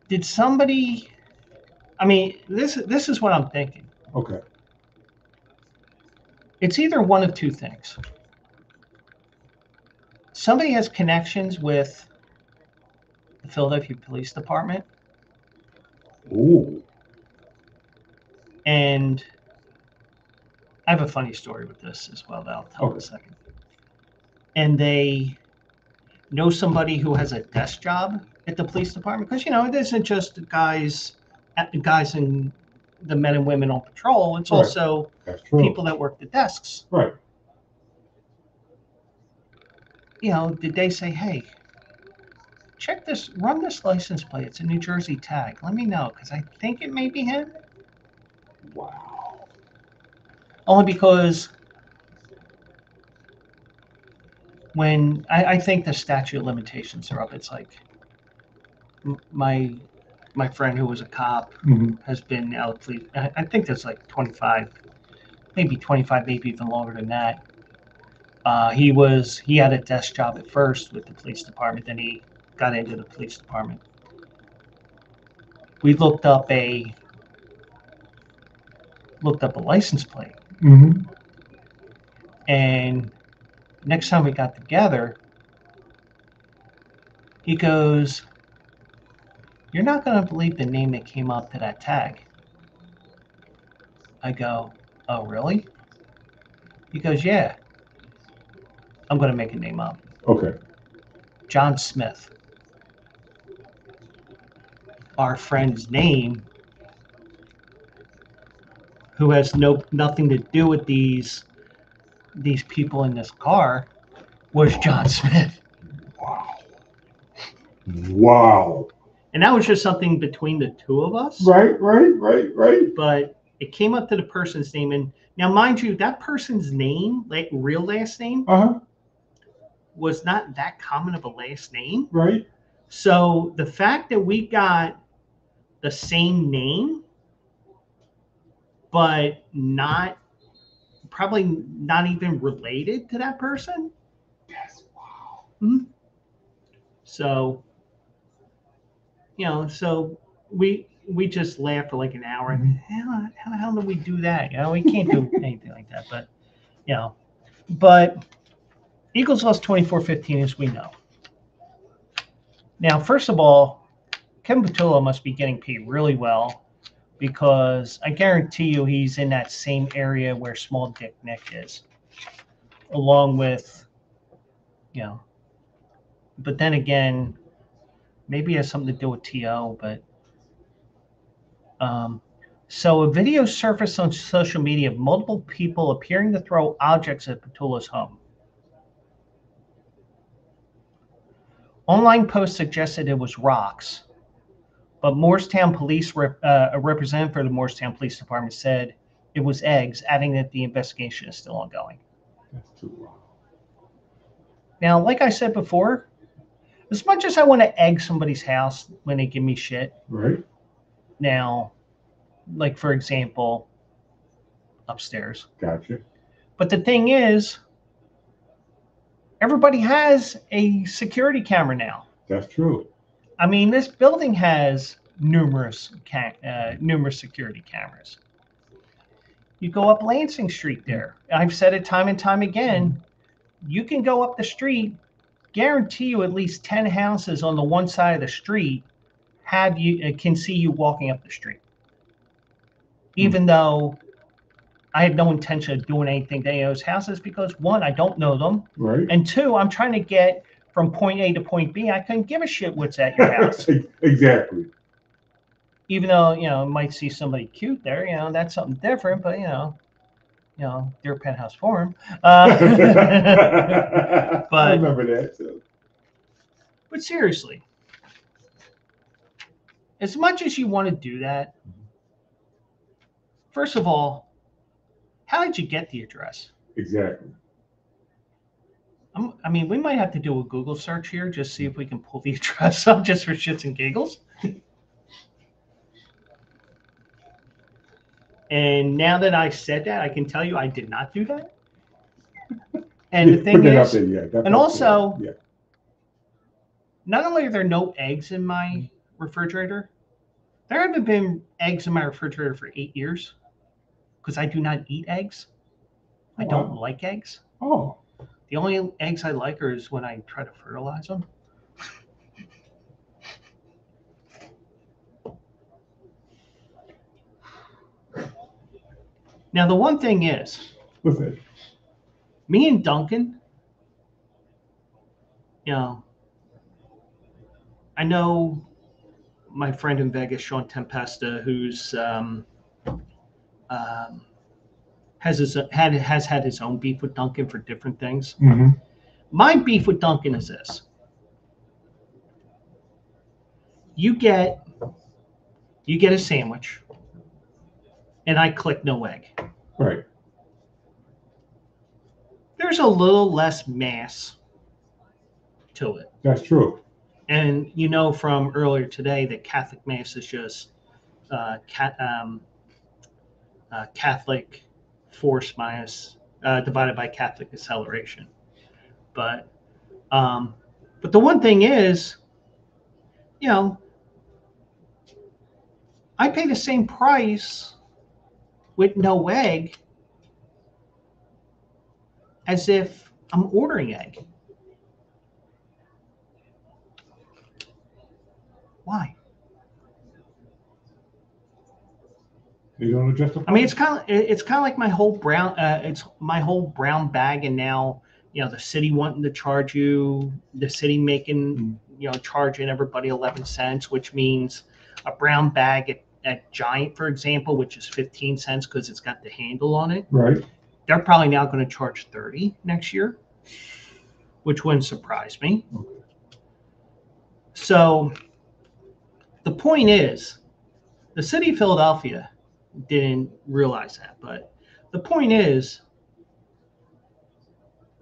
Did somebody? I mean, this is what I'm thinking. Okay. It's either one of two things. Somebody has connections with the Philadelphia Police Department. Ooh. And I have a funny story with this as well that I'll tell in a second. And they know somebody who has a desk job at the police department, because it isn't just the guys and the men and women on patrol. It's also people that work the desks. Right. Did they say, hey, check this, run this license plate. It's a New Jersey tag. Let me know, because I think it may be him. Wow. Only because when I think the statute of limitations are up, it's like my friend who was a cop has been out of police. I think that's like 25, maybe even longer than that. He had a desk job at first with the police department, then he got into the police department. We looked up a license plate. And next time we got together, he goes, "You're not going to believe the name that came up to that tag." I go, "Oh, really?" He goes, "Yeah. I'm going to make a name up." Okay. John Smith. Our friend's name, who has nothing to do with these people in this car, was John Smith. Wow. And that was just something between the two of us. Right. But it came up to the person's name. And now, mind you, that person's name, like real last name, was not that common of a last name. Right. So the fact that we got the same name, but probably not even related to that person. That's wow. Mm-hmm. So, so we just laughed for like an hour. And how the hell did we do that? We can't do anything like that. But, but Eagles lost 24-15, as we know. Now, first of all, Kevin Patullo must be getting paid really well, because I guarantee you he's in that same area where Small Dick Nick is, along with, but then again, maybe it has something to do with T.O., but so a video surfaced on social media of multiple people appearing to throw objects at Patullo's home. Online posts suggested it was rocks, but Morristown Police, a representative for the Morristown Police Department, said it was eggs, adding that the investigation is still ongoing. That's too wild. Now, like I said before, as much as I want to egg somebody's house when they give me shit, right? Now, like for example, upstairs. Gotcha. But the thing is, everybody has a security camera now. That's true. I mean, this building has numerous security cameras. You go up Lansing Street there. I've said it time and time again. You can go up the street, guarantee you at least 10 houses on the one side of the street can see you walking up the street. Even though I have no intention of doing anything to any of those houses because, one, I don't know them. Right. And two, I'm trying to get from point A to point B. I couldn't give a shit what's at your house. Exactly. Even though, might see somebody cute there, that's something different, but, their penthouse forum. I But remember that too. But seriously, as much as you want to do that, first of all, how did you get the address? Exactly. I mean, we might have to do a Google search here, just see if we can pull the address up just for shits and giggles. And now that I said that, I can tell you I did not do that. And the thing is, and also, not only are there no eggs in my refrigerator, there haven't been eggs in my refrigerator for 8 years because I do not eat eggs. I don't like eggs. Oh. The only eggs I like are when I try to fertilize them. Now, the one thing is, what's that? Me and Duncan, I know my friend in Vegas, Sean Tempesta, who's has had his own beef with Duncan for different things. Mm-hmm. My beef with Duncan is this: you get a sandwich, and I click no egg. Right. There's a little less mass to it. That's true. And from earlier today that Catholic Mass is just Catholic force minus divided by Catholic acceleration. But the one thing is, I pay the same price with no egg as if I'm ordering egg. Why? You don't adjust the. I mean, it's kind of like my whole brown. It's my whole brown bag, and now the city wanting to charge you, the city making charging everybody 11 cents, which means a brown bag at Giant, for example, which is 15 cents because it's got the handle on it. Right. They're probably now going to charge 30 next year, which wouldn't surprise me. Okay. So the point is, the city of Philadelphia didn't realize that, but the point is,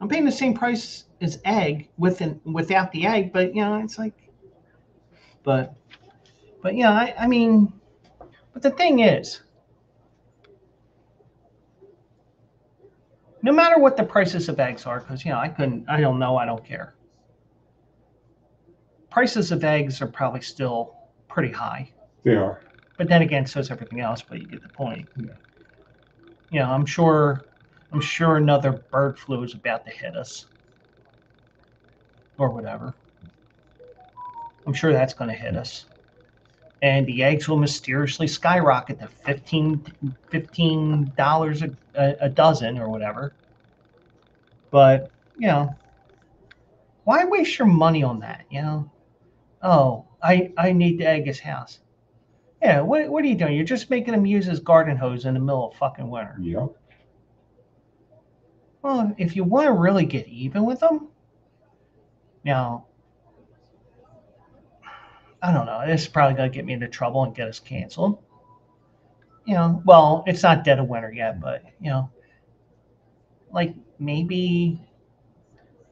I'm paying the same price as egg without the egg, but it's like, but I mean, but the thing is, no matter what the prices of eggs are, because I don't know, I don't care. Prices of eggs are probably still pretty high. They are. But then again, so is everything else. But you get the point. Yeah. I'm sure another bird flu is about to hit us, or whatever. I'm sure that's going to hit us, and the eggs will mysteriously skyrocket to $15 a dozen or whatever. But why waste your money on that? Oh, I need to egg his house. Yeah, what are you doing? You're just making him use his garden hose in the middle of fucking winter. Yep. Well, if you want to really get even with them, now, I don't know. This is probably going to get me into trouble and get us canceled. Well, it's not dead of winter yet, but, like maybe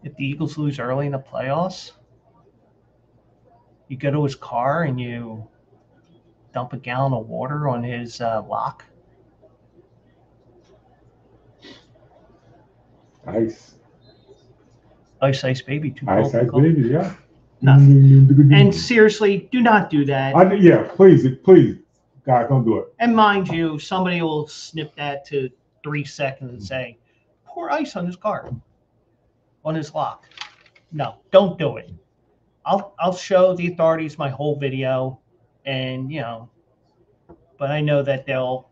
if the Eagles lose early in the playoffs, you go to his car and you dump a gallon of water on his lock. Ice. Ice, baby. Ice, baby, yeah. Nothing. And seriously, do not do that. Yeah, please, guys, don't do it. And mind you, somebody will snip that to 3 seconds and say, pour ice on his car, on his lock. No, don't do it. I'll show the authorities my whole video, and but I know that they'll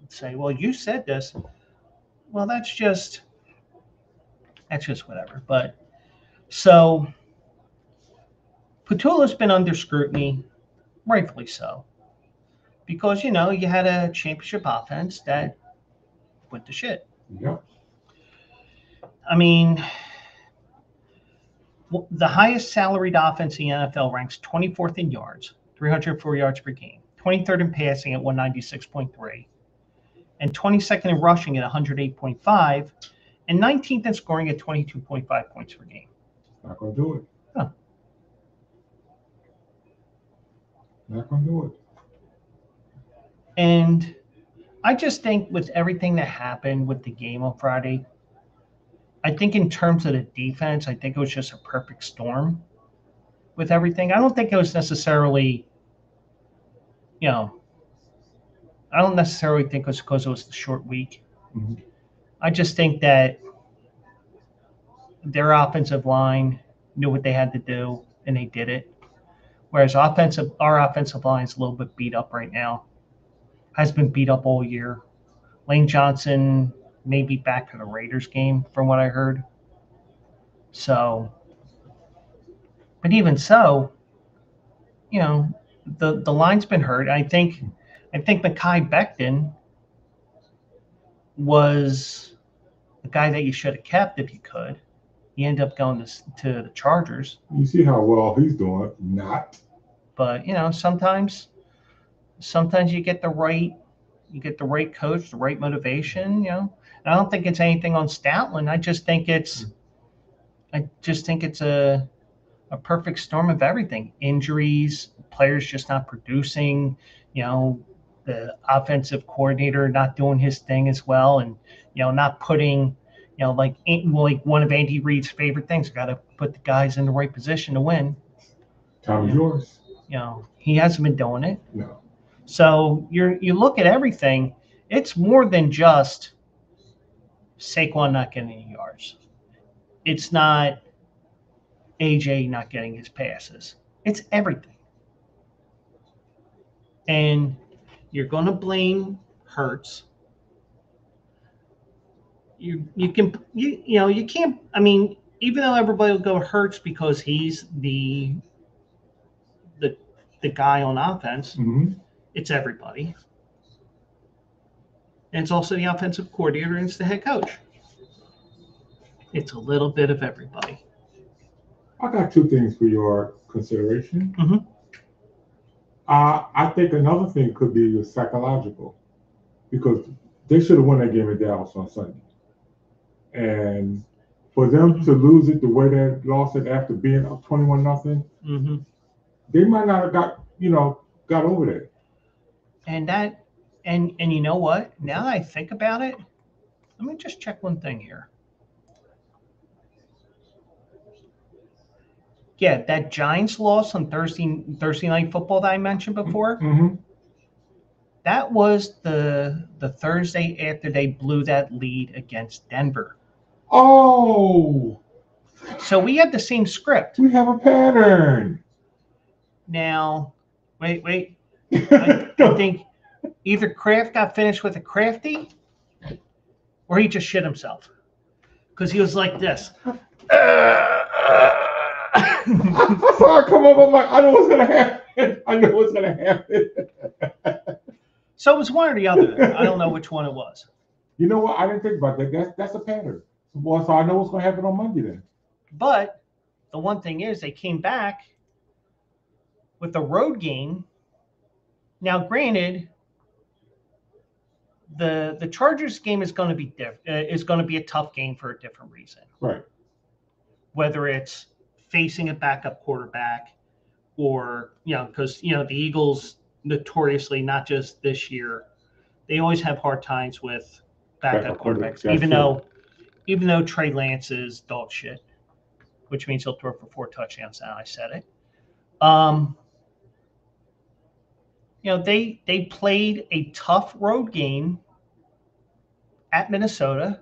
say, well, you said this. Well, that's just whatever. But so Patullo's been under scrutiny, rightfully so, because you had a championship offense that went to shit. Yep. I mean, the highest salaried offense in the NFL ranks 24th in yards, 304 yards per game, 23rd in passing at 196.3, and 22nd in rushing at 108.5, and 19th in scoring at 22.5 points per game. Not gonna do it. Huh. Not gonna do it. And I just think with everything that happened with the game on Friday, I think in terms of the defense, I think it was just a perfect storm with everything. I don't think it was necessarily, I don't necessarily think it was because it was the short week. Mm-hmm. I just think that their offensive line knew what they had to do, and they did it. Whereas our offensive line is a little bit beat up right now. Has been beat up all year. Lane Johnson may be back for the Raiders game, from what I heard. So, but even so, the line's been hurt. I think Mekhi Becton was the guy that you should have kept if you could. He ended up going to the Chargers. You see how well he's doing. Not. But sometimes you get the right coach, the right motivation. And I don't think it's anything on Stoutland. I just think it's a perfect storm of everything. Injuries, players just not producing, the offensive coordinator not doing his thing as well, and not putting, like one of Andy Reid's favorite things, got to put the guys in the right position to win. Time is yours. He hasn't been doing it. No. So you look at everything, it's more than just Saquon not getting any yards. It's not AJ not getting his passes. It's everything. And you're going to blame Hurts. You can't. I mean, even though everybody will go Hurts because he's the guy on offense, Mm-hmm. It's everybody. And it's also the offensive coordinator and it's the head coach. It's a little bit of everybody. I got two things for your consideration. Mm-hmm. I think another thing could be psychological, because they should have won that game in Dallas on Sunday. And for them to lose it the way they lost it after being up 21-0, Mm-hmm. they might not have got over that. And you know what? Now that I think about it, let me just check one thing here. Yeah, that Giants loss on Thursday Night Football that I mentioned before, Mm-hmm. that was the Thursday after they blew that lead against Denver. Oh! So we had the same script. We have a pattern. Now, wait. I think either Kraft got finished with a crafty or he just shit himself. Because he was like this. I saw it come up. I'm like, I know what's going to happen. So it was one or the other. I don't know which one it was. You know what? I didn't think about that. That's a pattern. Well, so I know what's going to happen on Monday then. But the one thing is they came back with a road game. Now, granted, the Chargers game is going to be a tough game for a different reason. Right. Whether it's facing a backup quarterback or, because, the Eagles notoriously, not just this year, they always have hard times with backup quarterbacks, even though Trey Lance is dog shit. which means he'll throw for 4 touchdowns. Now I said it. They played a tough road game at Minnesota.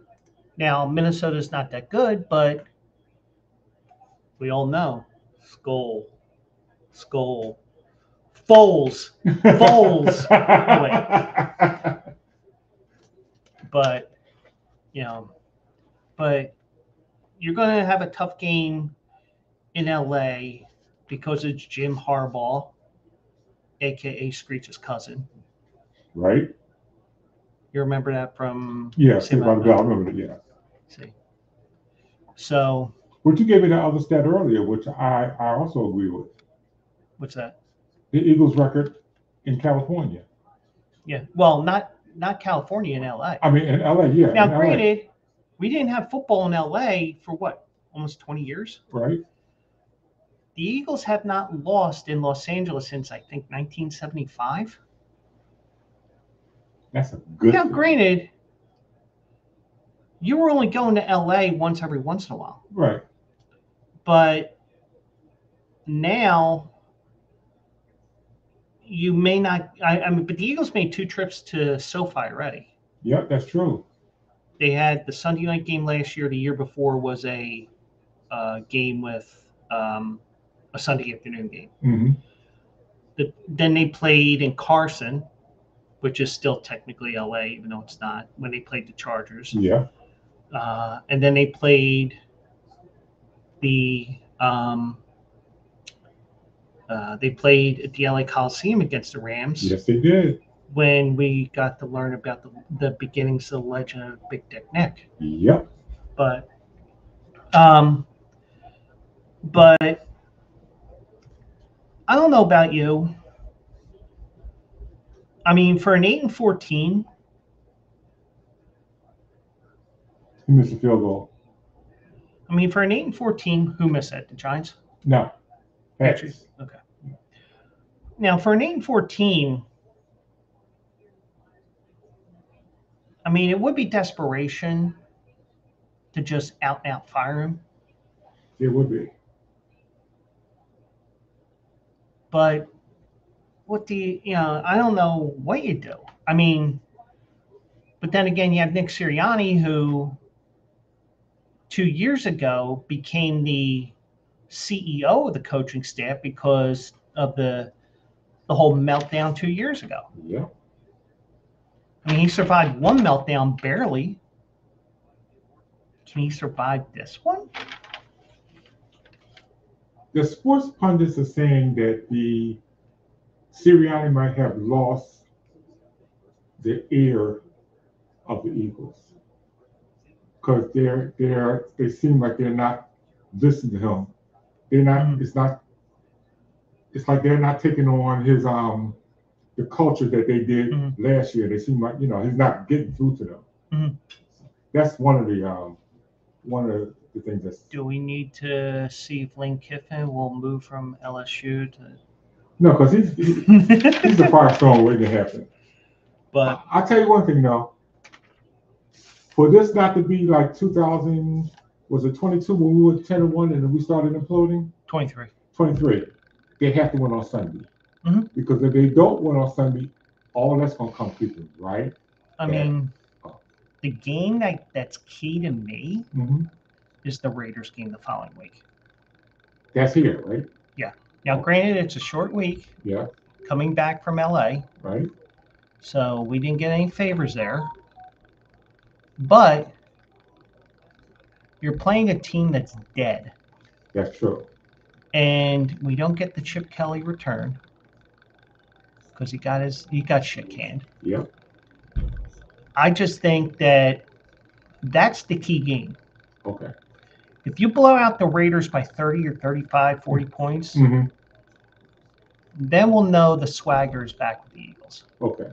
Now, Minnesota's not that good, but we all know. Skull. Foles. But, but you're going to have a tough game in LA because it's Jim Harbaugh, a.k.a. Screech's cousin. Right? You remember that from... Yeah, I remember that, yeah. See. So... But you gave me the other stat earlier, which I also agree with. What's that? The Eagles' record in California. Yeah. Well, not California, in LA. I mean, in LA, yeah. Now, granted, we didn't have football in LA for what? Almost 20 years? Right. The Eagles have not lost in Los Angeles since, I think, 1975. That's a good Now, thing. granted, you were only going to LA every once in a while. Right. But now you may not. But the Eagles made 2 trips to SoFi already. Yep, that's true. They had the Sunday night game last year. The year before was a game with a Sunday afternoon game. Mm-hmm. Then they played in Carson, which is still technically LA, even though it's not, when they played the Chargers. Yeah. And then they played they played at the LA Coliseum against the Rams. Yes, they did. When we got to learn about the beginnings of the legend of Big Dick Nick. Yep. But I don't know about you. I mean, for an 8-14, He missed a field goal. I mean, for an 8-14, who missed that? The Giants? No. Patriots. Okay. Now, for an 8-14, I mean, it would be desperation to just out and out fire him. It would be. But I don't know what you do. I mean, but then again, you have Nick Sirianni, who 2 years ago became the CEO of the coaching staff because of the whole meltdown 2 years ago. Yeah. I mean, he survived one meltdown barely. Can he survive this one? The sports pundits are saying that the Sirianni might have lost the ear of the Eagles because they seem like they're not listening to him. They're not. Mm-hmm. It's like they're not taking on his the culture that they did mm-hmm. last year. They seem like he's not getting through to them. Mm-hmm. That's one of the things that's. Do we need to see if Lane Kiffin will move from LSU to? No, because he's a Firestone waiting to happen. But I'll tell you one thing though. For this not to be like 2000, was it 22 when we were 10-1 and then we started imploding? 23. 23. They have to win on Sunday. Mm-hmm. Because if they don't win on Sunday, all that's going to come creeping, right? I mean, the game that's key to me mm-hmm. is the Raiders game the following week. That's here, right? Yeah. Now, granted, it's a short week. Yeah. Coming back from LA. Right. So we didn't get any favors there. But you're playing a team that's dead. That's true. And we don't get the Chip Kelly return because he got shit canned. Yep. I just think that's the key game. Okay. If you blow out the Raiders by 30 or 35, 40 points, mm-hmm. then we'll know the swagger is back with the Eagles. Okay.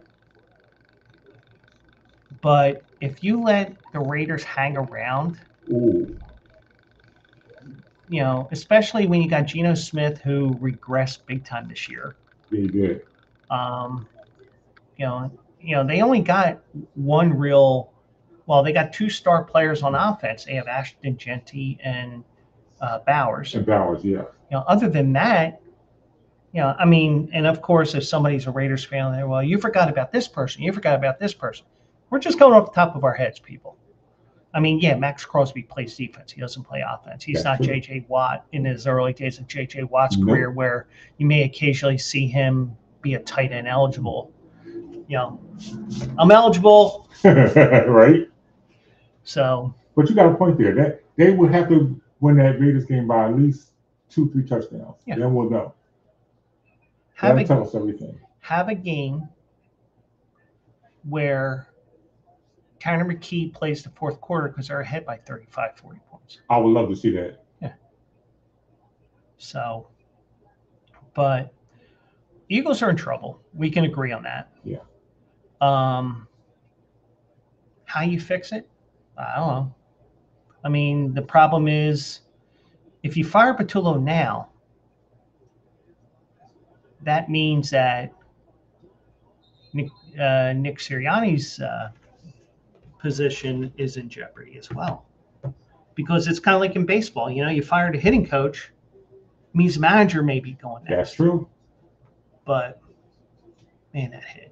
But if you let the Raiders hang around, ooh. Especially when you got Geno Smith, who regressed big time this year. He did. They only got one real. Well, they got 2 star players on offense. They have Ashton Genty and Bowers. And Bowers, yeah. Other than that, I mean, and of course, if somebody's a Raiders fan, they're, well, you forgot about this person. You forgot about this person. We're just going off the top of our heads, people. I mean, yeah, Max Crosby plays defense. He doesn't play offense. He's not J.J. Watt in his early days of J.J. Watt's career, where you may occasionally see him be a tight end eligible. I'm eligible. Right. So. But you got a point there. That they would have to win that Raiders game by at least 2-3 touchdowns. Yeah. Then we'll know. That'll tell us everything. Have a game where Tanner McKee plays the fourth quarter because they're ahead by 35, 40 points. I would love to see that. Yeah. So, but Eagles are in trouble. We can agree on that. Yeah. How you fix it? I don't know. I mean, the problem is if you fire Patullo now, that means that Nick Sirianni's position is in jeopardy as well. Because it's kind of like in baseball. You fired a hitting coach, means the manager may be going next. That's true. But, man, that hit.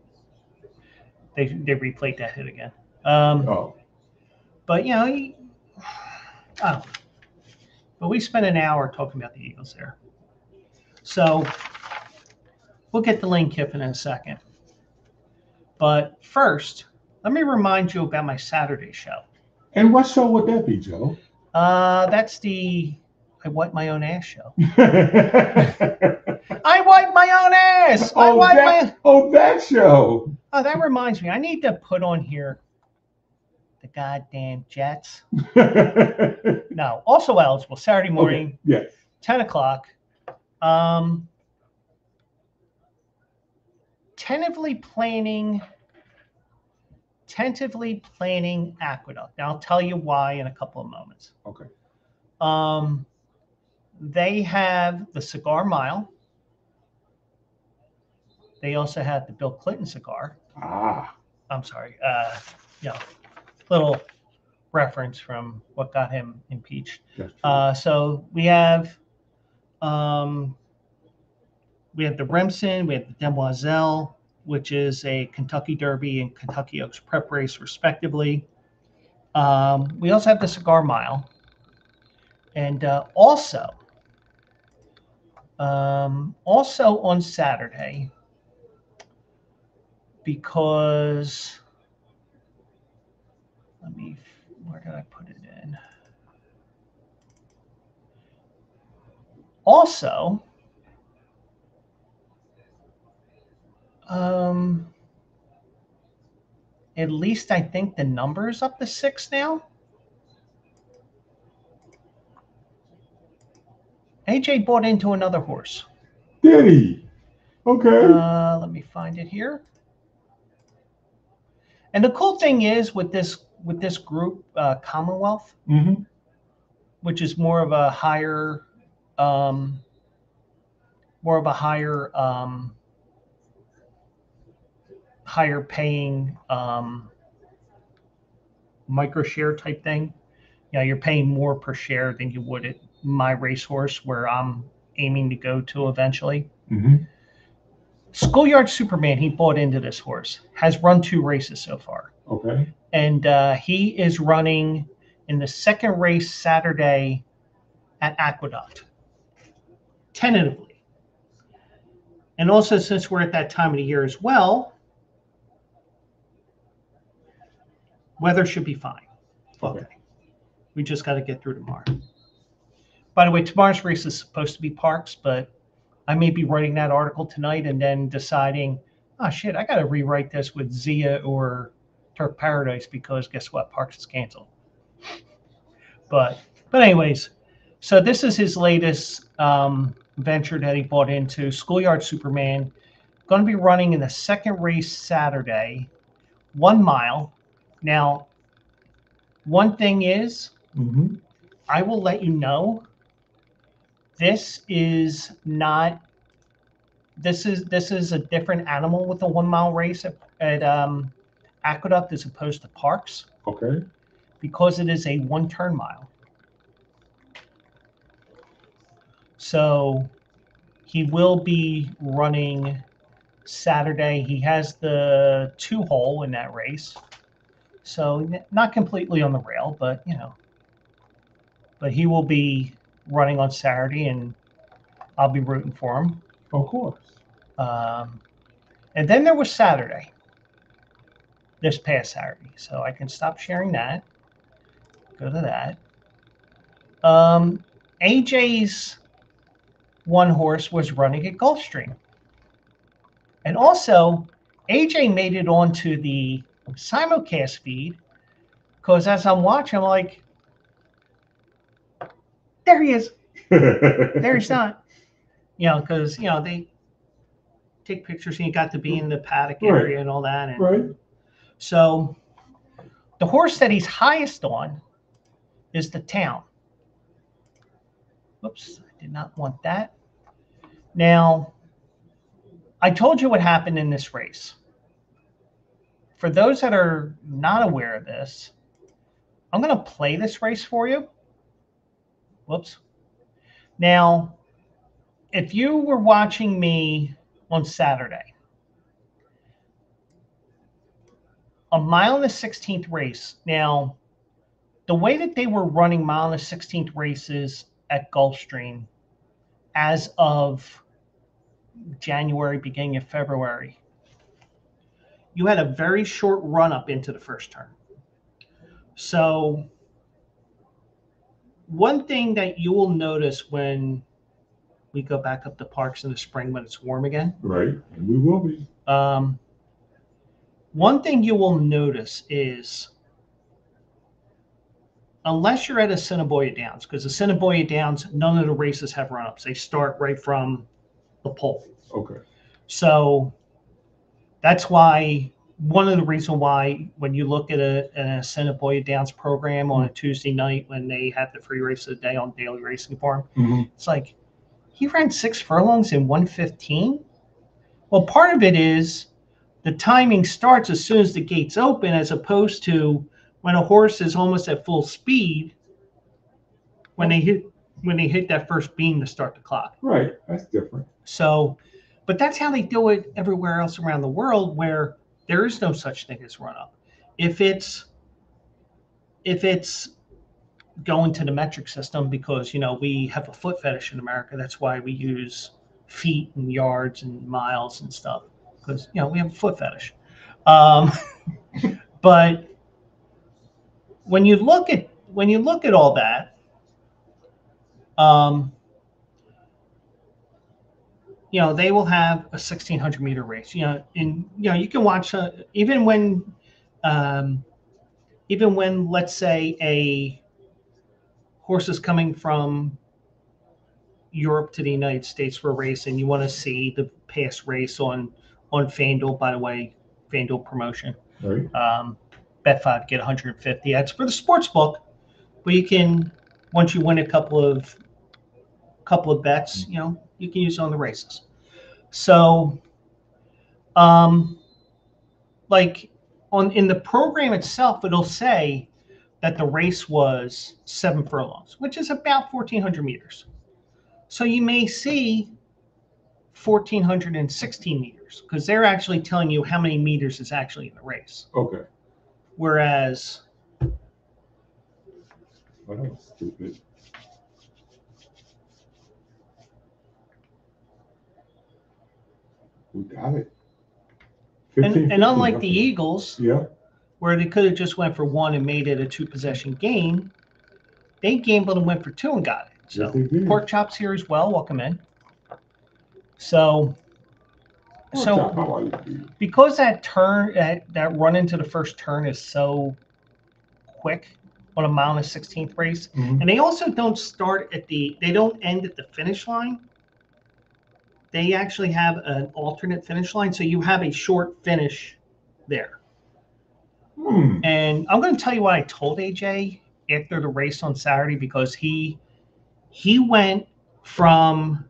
They replayed that hit again. But, but we spent an hour talking about the Eagles there. So we'll get to Lane Kiffin in a second. But first, let me remind you about my Saturday show. And what show would that be, Joe? That's the I Wipe My Own Ass show. I wipe my own ass. That show. Oh, that reminds me. I need to put on here the goddamn Jets. No, also eligible Saturday morning. Okay. Yes. 10 o'clock. Tentatively planning Aqueduct. Now I'll tell you why in a couple of moments. Okay. They have the Cigar Mile. They also have the Bill Clinton cigar. I'm sorry. Little reference from what got him impeached. So we have the Remsen, we have the Demoiselle, which is a Kentucky Derby and Kentucky Oaks prep race, respectively. We also have the Cigar Mile, and also on Saturday, because where did I put it in? Also, at least I think the number is up to 6 now. AJ bought into another horse. Did he? Okay. Let me find it here. And the cool thing is with this group, Commonwealth, which is more of a higher paying micro share type thing. You're paying more per share than you would at my racehorse, where I'm aiming to go to eventually. Schoolyard Superman, he bought into this horse, has run 2 races so far. Okay. And he is running in the second race Saturday at Aqueduct, tentatively. And also, since we're at that time of the year as well, weather should be fine. Okay. We just got to get through tomorrow. By the way, tomorrow's race is supposed to be Parks, but I may be writing that article tonight and then deciding, oh shit, I got to rewrite this with Zia or Turk Paradise, because guess what? Parks is canceled. But anyways, so this is his latest venture that he bought into, Schoolyard Superman. Going to be running in the second race Saturday, 1 mile. Now, one thing is, I will let you know, this is a different animal with the 1 mile race at Aqueduct as opposed to Parks. Okay. Because it is a 1 turn mile. So he will be running Saturday. He has the 2-hole in that race. So not completely on the rail, but but he will be running on Saturday, and I'll be rooting for him. Of course. And then there was Saturday, this past Saturday. So I can stop sharing that. Go to that. AJ's one horse was running at Gulfstream. And also, AJ made it onto the simulcast feed because as I'm watching, I'm like, there he is. There he's not. Because, they take pictures and you got to be in the paddock area and all that. And right. So the horse that he's highest on is the Town. Whoops, I did not want that. Now, I told you what happened in this race. For those that are not aware of this, I'm going to play this race for you. Whoops. Now, if you were watching me on Saturday, a mile and the 16th race. Now, the way that they were running mile and the 16th races at Gulfstream as of January, beginning of February, you had a very short run up into the first turn. So one thing that you will notice when we go back up the parks in the spring when it's warm again. Right, and we will be. One thing you will notice is, unless you're at Assiniboia Downs, because Assiniboia Downs, none of the races have run-ups. They start right from the pole. Okay. So that's why, one of the reasons why when you look at an Assiniboia Downs program on a Tuesday night when they have the free race of the day on Daily Racing Form, it's like, he ran 6 furlongs in 1:15? Well, part of it is the timing starts as soon as the gates open, as opposed to when a horse is almost at full speed when they hit that first beam to start the clock. Right, that's different. So, but that's how they do it everywhere else around the world where there is no such thing as run up. If it's going to the metric system, because we have a foot fetish in America, that's why we use feet and yards and miles and stuff, because we have a foot fetish. But when you look at all that, they will have a 1,600 meter race. And you can watch even when let's say a horse is coming from Europe to the United States for a race, and you want to see the past race on FanDuel. By the way, FanDuel promotion. Right. Bet 5 get 150. That's for the sports book, but you can, once you win a couple of bets, you can use it on the races. So, like in the program itself, it'll say that the race was 7 furlongs, which is about 1,400 meters. So you may see 1,416 meters because they're actually telling you how many meters is actually in the race. Okay. Whereas, well, that was stupid. We got it. And unlike the Eagles, yeah, where they could have just went for 1 and made it a 2-possession game, they gambled and went for 2 and got it. So yes, Pork Chop's here as well. Welcome in. So because that turn, that run into the first turn is so quick on a mile and 16th race, and they also don't they don't end at the finish line. They actually have an alternate finish line, so you have a short finish there. And I'm going to tell you what I told AJ after the race on Saturday, because he went from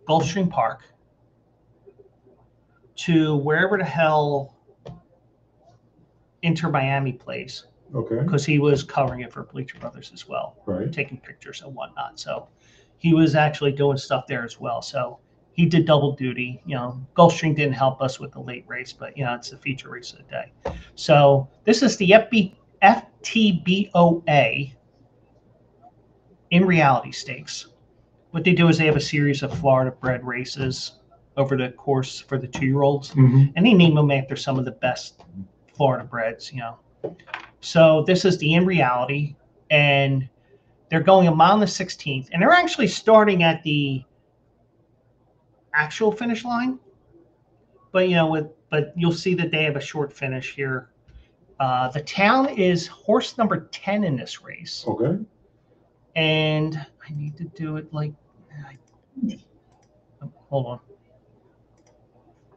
Gulfstream Park to wherever the hell Inter Miami plays. Okay. Because he was covering it for Bleacher Brothers as well, right, taking pictures and whatnot. So he was actually doing stuff there as well. So he did double duty. You know, Gulfstream didn't help us with the late race, but you know, it's the feature race of the day. So this is the FTBOA in reality stakes. What they do is they have a series of Florida bred races over the course for the 2-year-olds, and they name them after some of the best Florida breds, you know. So this is the in reality, and they're going a mile on the 16th, and they're actually starting at the actual finish line, but you know, but you'll see that they have a short finish here. The town is horse number 10 in this race. Okay. And I need to do it like, hold on.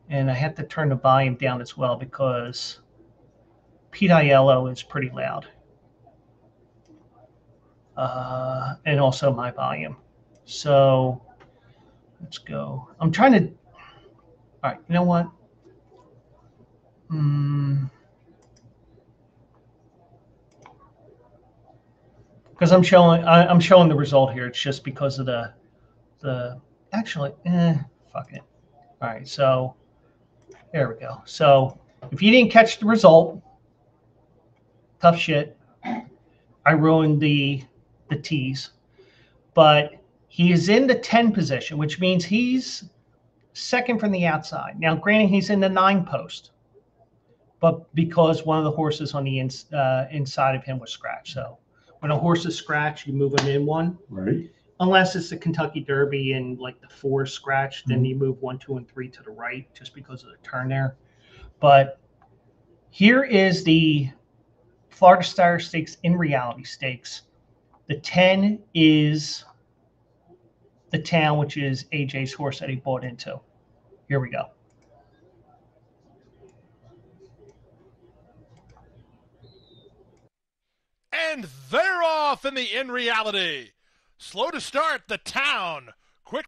And I have to turn the volume down as well because Pete Aiello is pretty loud. And also my volume. So let's go. I'm trying to, all right, you know what? Because I'm showing the result here. It's just because of the actually, fuck it. All right, so there we go. So if you didn't catch the result, tough shit. I ruined the tees, but he is in the 10 position, which means he's second from the outside. Now, granted, he's in the 9 post, but because one of the horses on the inside of him was scratched. So when a horse is scratched, you move him in one. Right. Unless it's the Kentucky Derby and like the 4 is scratched, then you move 1, 2, and 3 to the right just because of the turn there. But here is the Florida Star Stakes in reality stakes. The 10 is the town, which is AJ's horse that he bought into. Here we go. And they're off in the in reality. Slow to start, the town. Quick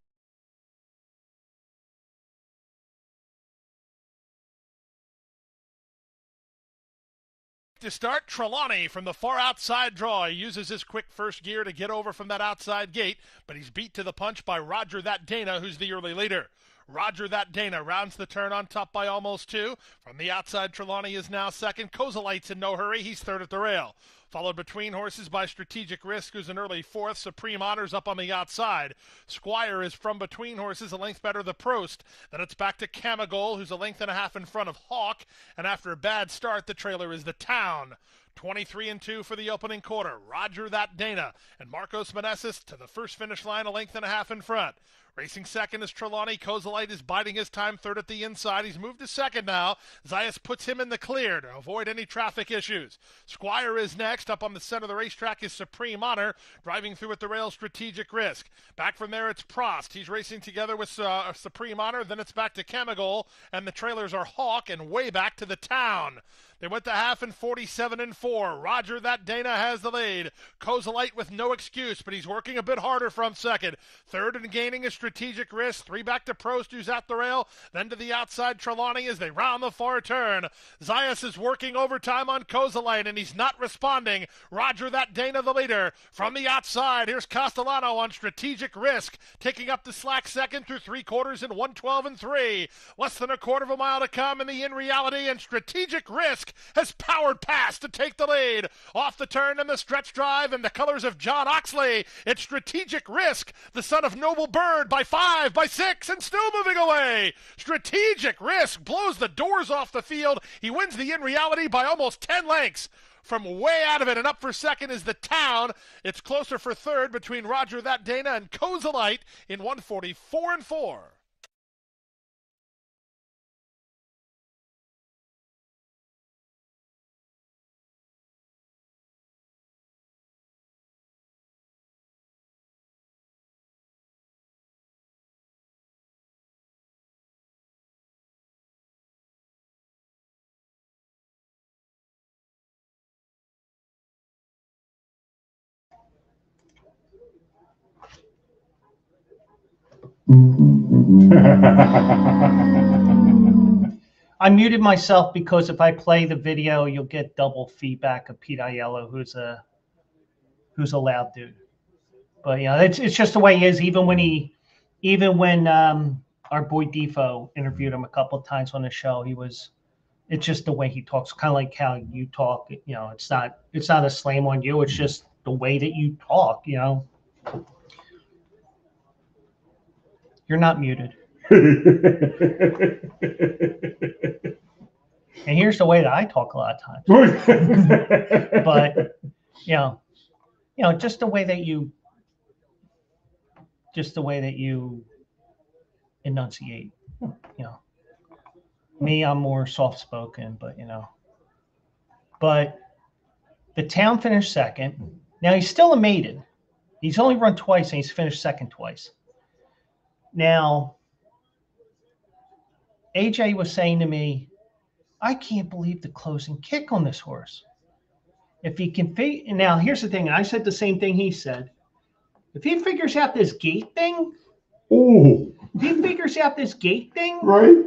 to start, Trelawney from the far outside draw. He uses his quick first gear to get over from that outside gate, but he's beat to the punch by Roger That Dana, who's the early leader. Roger That Dana rounds the turn on top by almost 2. From the outside, Trelawney is now second. Kozolite's in no hurry. He's third at the rail. Followed between horses by Strategic Risk, who's an early 4th. Supreme Honor's up on the outside. Squire is from between horses, a length better the Prost. Then it's back to Camagol, who's a length and a half in front of Hawk. And after a bad start, the trailer is the Town. 23-2 for the opening quarter. Roger That Dana and Marcos Meneses to the first finish line, a length and a half in front. Racing second is Trelawney. Kozolite is biding his time, third at the inside. He's moved to second now. Zayas puts him in the clear to avoid any traffic issues. Squire is next. Up on the center of the racetrack is Supreme Honor, driving through at the rail, Strategic Risk. Back from there, it's Prost. He's racing together with Supreme Honor. Then it's back to Camagol, and the trailers are Hawk and way back to the Town. They went to half in 47-4. Roger That Dana has the lead. Kozolite with no excuse, but he's working a bit harder from second. Third and gaining is Strategic Risk. 3 back to Prost, who's at the rail. Then to the outside, Trelawney as they round the far turn. Zayas is working overtime on Kozolite, and he's not responding. Roger That Dana, the leader. From the outside, here's Castellano on Strategic Risk, taking up the slack second through 3 quarters in 1:12-3. Less than a quarter of a mile to come in the in reality, and Strategic Risk has powered past to take the lead. Off the turn and the stretch drive in the colors of John Oxley. It's Strategic Risk, the son of Noble Bird, by 5, by 6, and still moving away. Strategic Risk blows the doors off the field. He wins the in reality by almost 10 lengths. From way out of it and up for second is the Town. It's closer for third between Roger That Dana and Kozolite in 1:44-4. I muted myself because if I play the video, you'll get double feedback of Pete Aiello, who's a loud dude. But it's just the way he is. Even when our boy Defo interviewed him a couple of times on the show, it's just the way he talks, kind of like how you talk. It's not a slam on you. It's just the way that you talk. You're not muted. And here's the way that I talk a lot of times. But just the way that you enunciate. Me, I'm more soft spoken, but the town finished second. Now he's still a maiden. He's only run twice and he's finished second twice. Now, AJ was saying to me, I can't believe the closing kick on this horse. If he can now here's the thing, and I said the same thing he said. If he figures out this gate thing, right?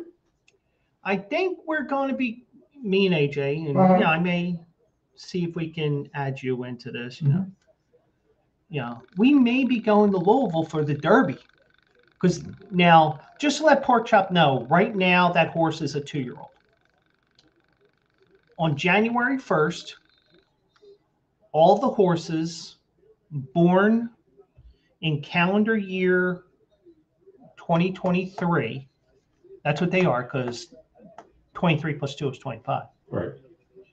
I think we're going to be me and AJ, and I may see if we can add you into this. We may be going to Louisville for the Derby, because now just to let Pork Chop know, right now that horse is a 2-year-old. On January 1st, all the horses born in calendar year 2023, that's what they are, because 23 plus 2 is 25. Right.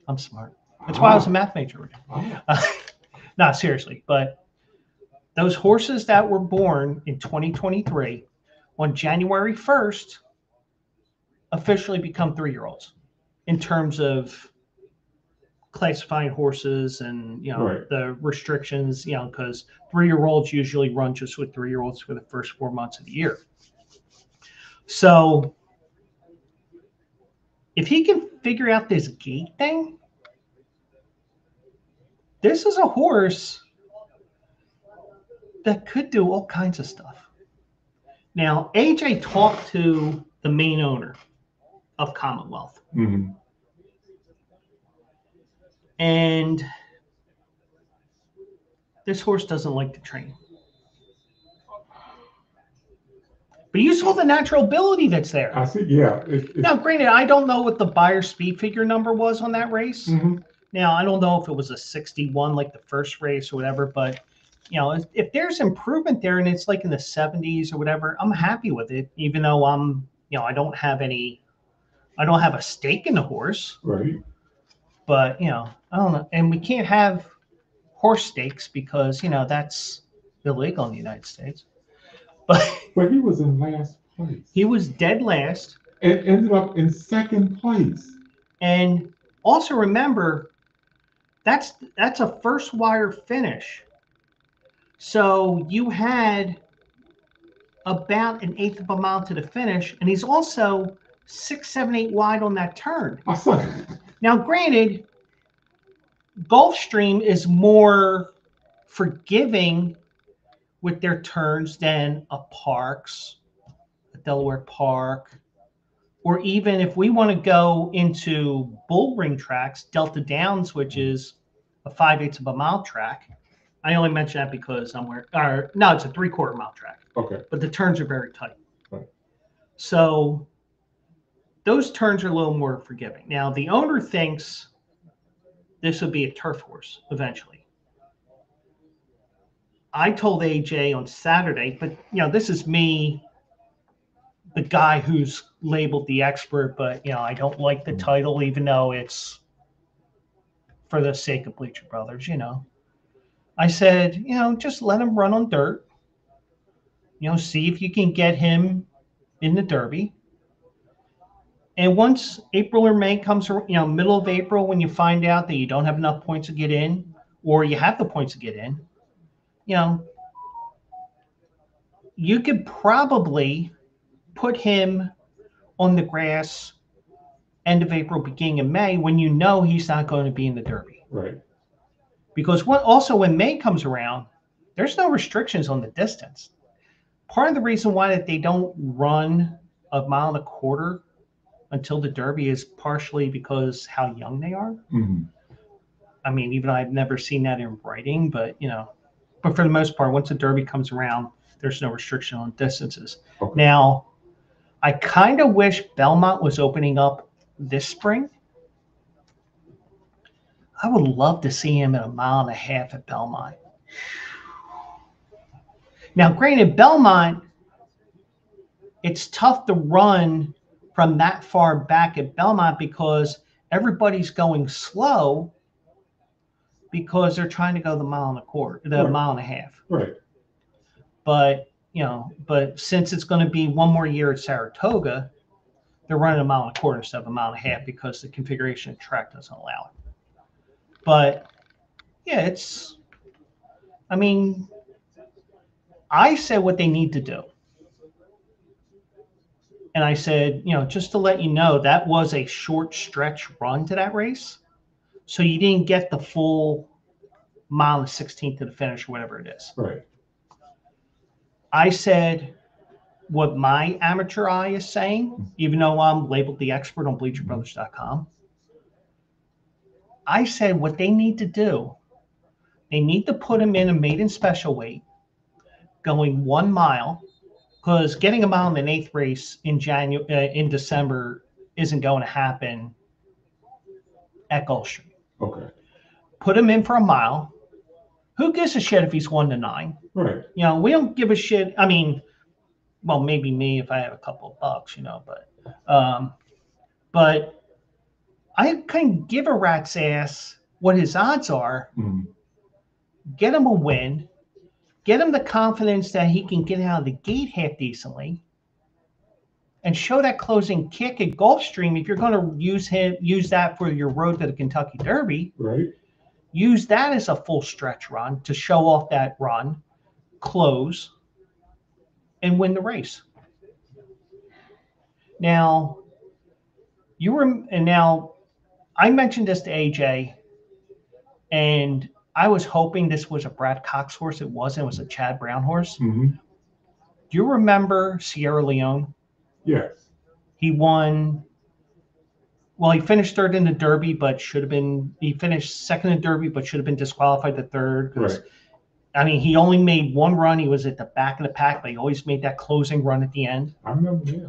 I'm smart. That's why I was a math major. Not seriously, but those horses that were born in 2023 on January 1st officially become 3-year-olds in terms of classifying horses and right. the restrictions, because 3-year-olds usually run just with 3-year-olds for the first 4 months of the year. So if he can figure out this gate thing, this is a horse that could do all kinds of stuff. Now, AJ talked to the main owner of Commonwealth. Mm-hmm. And this horse doesn't like to train. But you saw the natural ability that's there. I see, yeah. Now, granted, I don't know what the buyer speed figure number was on that race. Mm-hmm. Now, I don't know if it was a 61 like the first race or whatever, but, if there's improvement there and it's like in the 70s or whatever, I'm happy with it, even though I don't have a stake in the horse. Right. But, I don't know. And we can't have horse stakes because, that's illegal in the United States. But he was in last place. He was dead last. And ended up in second place. And also remember, that's a first wire finish. So you had about an eighth of a mile to the finish, and he's also 6, 7, 8 wide on that turn. Now, granted, Gulfstream is more forgiving with their turns than a Parks, a Delaware Park, or even if we want to go into bull ring tracks, Delta Downs, which is a 5/8 of a mile track. I only mention that because it's a 3/4 mile track. Okay. But the turns are very tight. Right. So those turns are a little more forgiving. Now, the owner thinks this would be a turf horse eventually. I told AJ on Saturday, but this is me, the guy who's labeled the expert, but I don't like the title, even though it's for the sake of Bleacher Brothers. I said, just let him run on dirt. See if you can get him in the Derby. And once April or May comes, middle of April, when you find out that you don't have enough points to get in, or you have the points to get in, you could probably put him on the grass end of April, beginning of May, when he's not going to be in the Derby. Right. Because when May comes around, there's no restrictions on the distance. Part of the reason why that they don't run 1.25 miles until the Derby is partially because how young they are. Mm-hmm. I mean, even I've never seen that in writing, but But for the most part, once the Derby comes around, there's no restriction on distances. Okay. Now, I kind of wish Belmont was opening up this spring. I would love to see him at 1.5 miles at Belmont. Now, granted, Belmont, it's tough to run from that far back at Belmont because everybody's going slow because they're trying to go the 1.25 miles, the 1.5 miles. Right. But since it's going to be one more year at Saratoga, they're running 1.25 miles instead of 1.5 miles because the configuration of the track doesn't allow it. But yeah, I said what they need to do. And I said, just to let you know, that was a short stretch run to that race. So you didn't get the full 1.16 miles to the finish or whatever it is. Right. I said what my amateur eye is saying, even though I'm labeled the expert on BleacherBrothers.com. I said what they need to do, they need to put him in a maiden special weight going 1 mile, because getting a 1.1 mile race in December isn't going to happen at Gulfstream. Okay. Put him in for 1 mile. Who gives a shit if he's 1 to 9? Right. We don't give a shit. I mean, well, maybe me if I have a couple of bucks, but I couldn't give a rat's ass what his odds are. Mm-hmm. Get him a win. Get him the confidence that he can get out of the gate half decently, and show that closing kick at Gulfstream. If you're going to use that for your road to the Kentucky Derby, right? Use that as a full stretch run to show off that run, close, and win the race. Now, I mentioned this to AJ, and I was hoping this was a Brad Cox horse. It wasn't. It was a Chad Brown horse. Mm-hmm. Do you remember Sierra Leone? Yes. He won. Well, he finished third in the Derby, but should have been. He finished second in the Derby, but should have been disqualified the third. Right. I mean, he only made one run. He was at the back of the pack, but he always made that closing run at the end. I remember, yeah.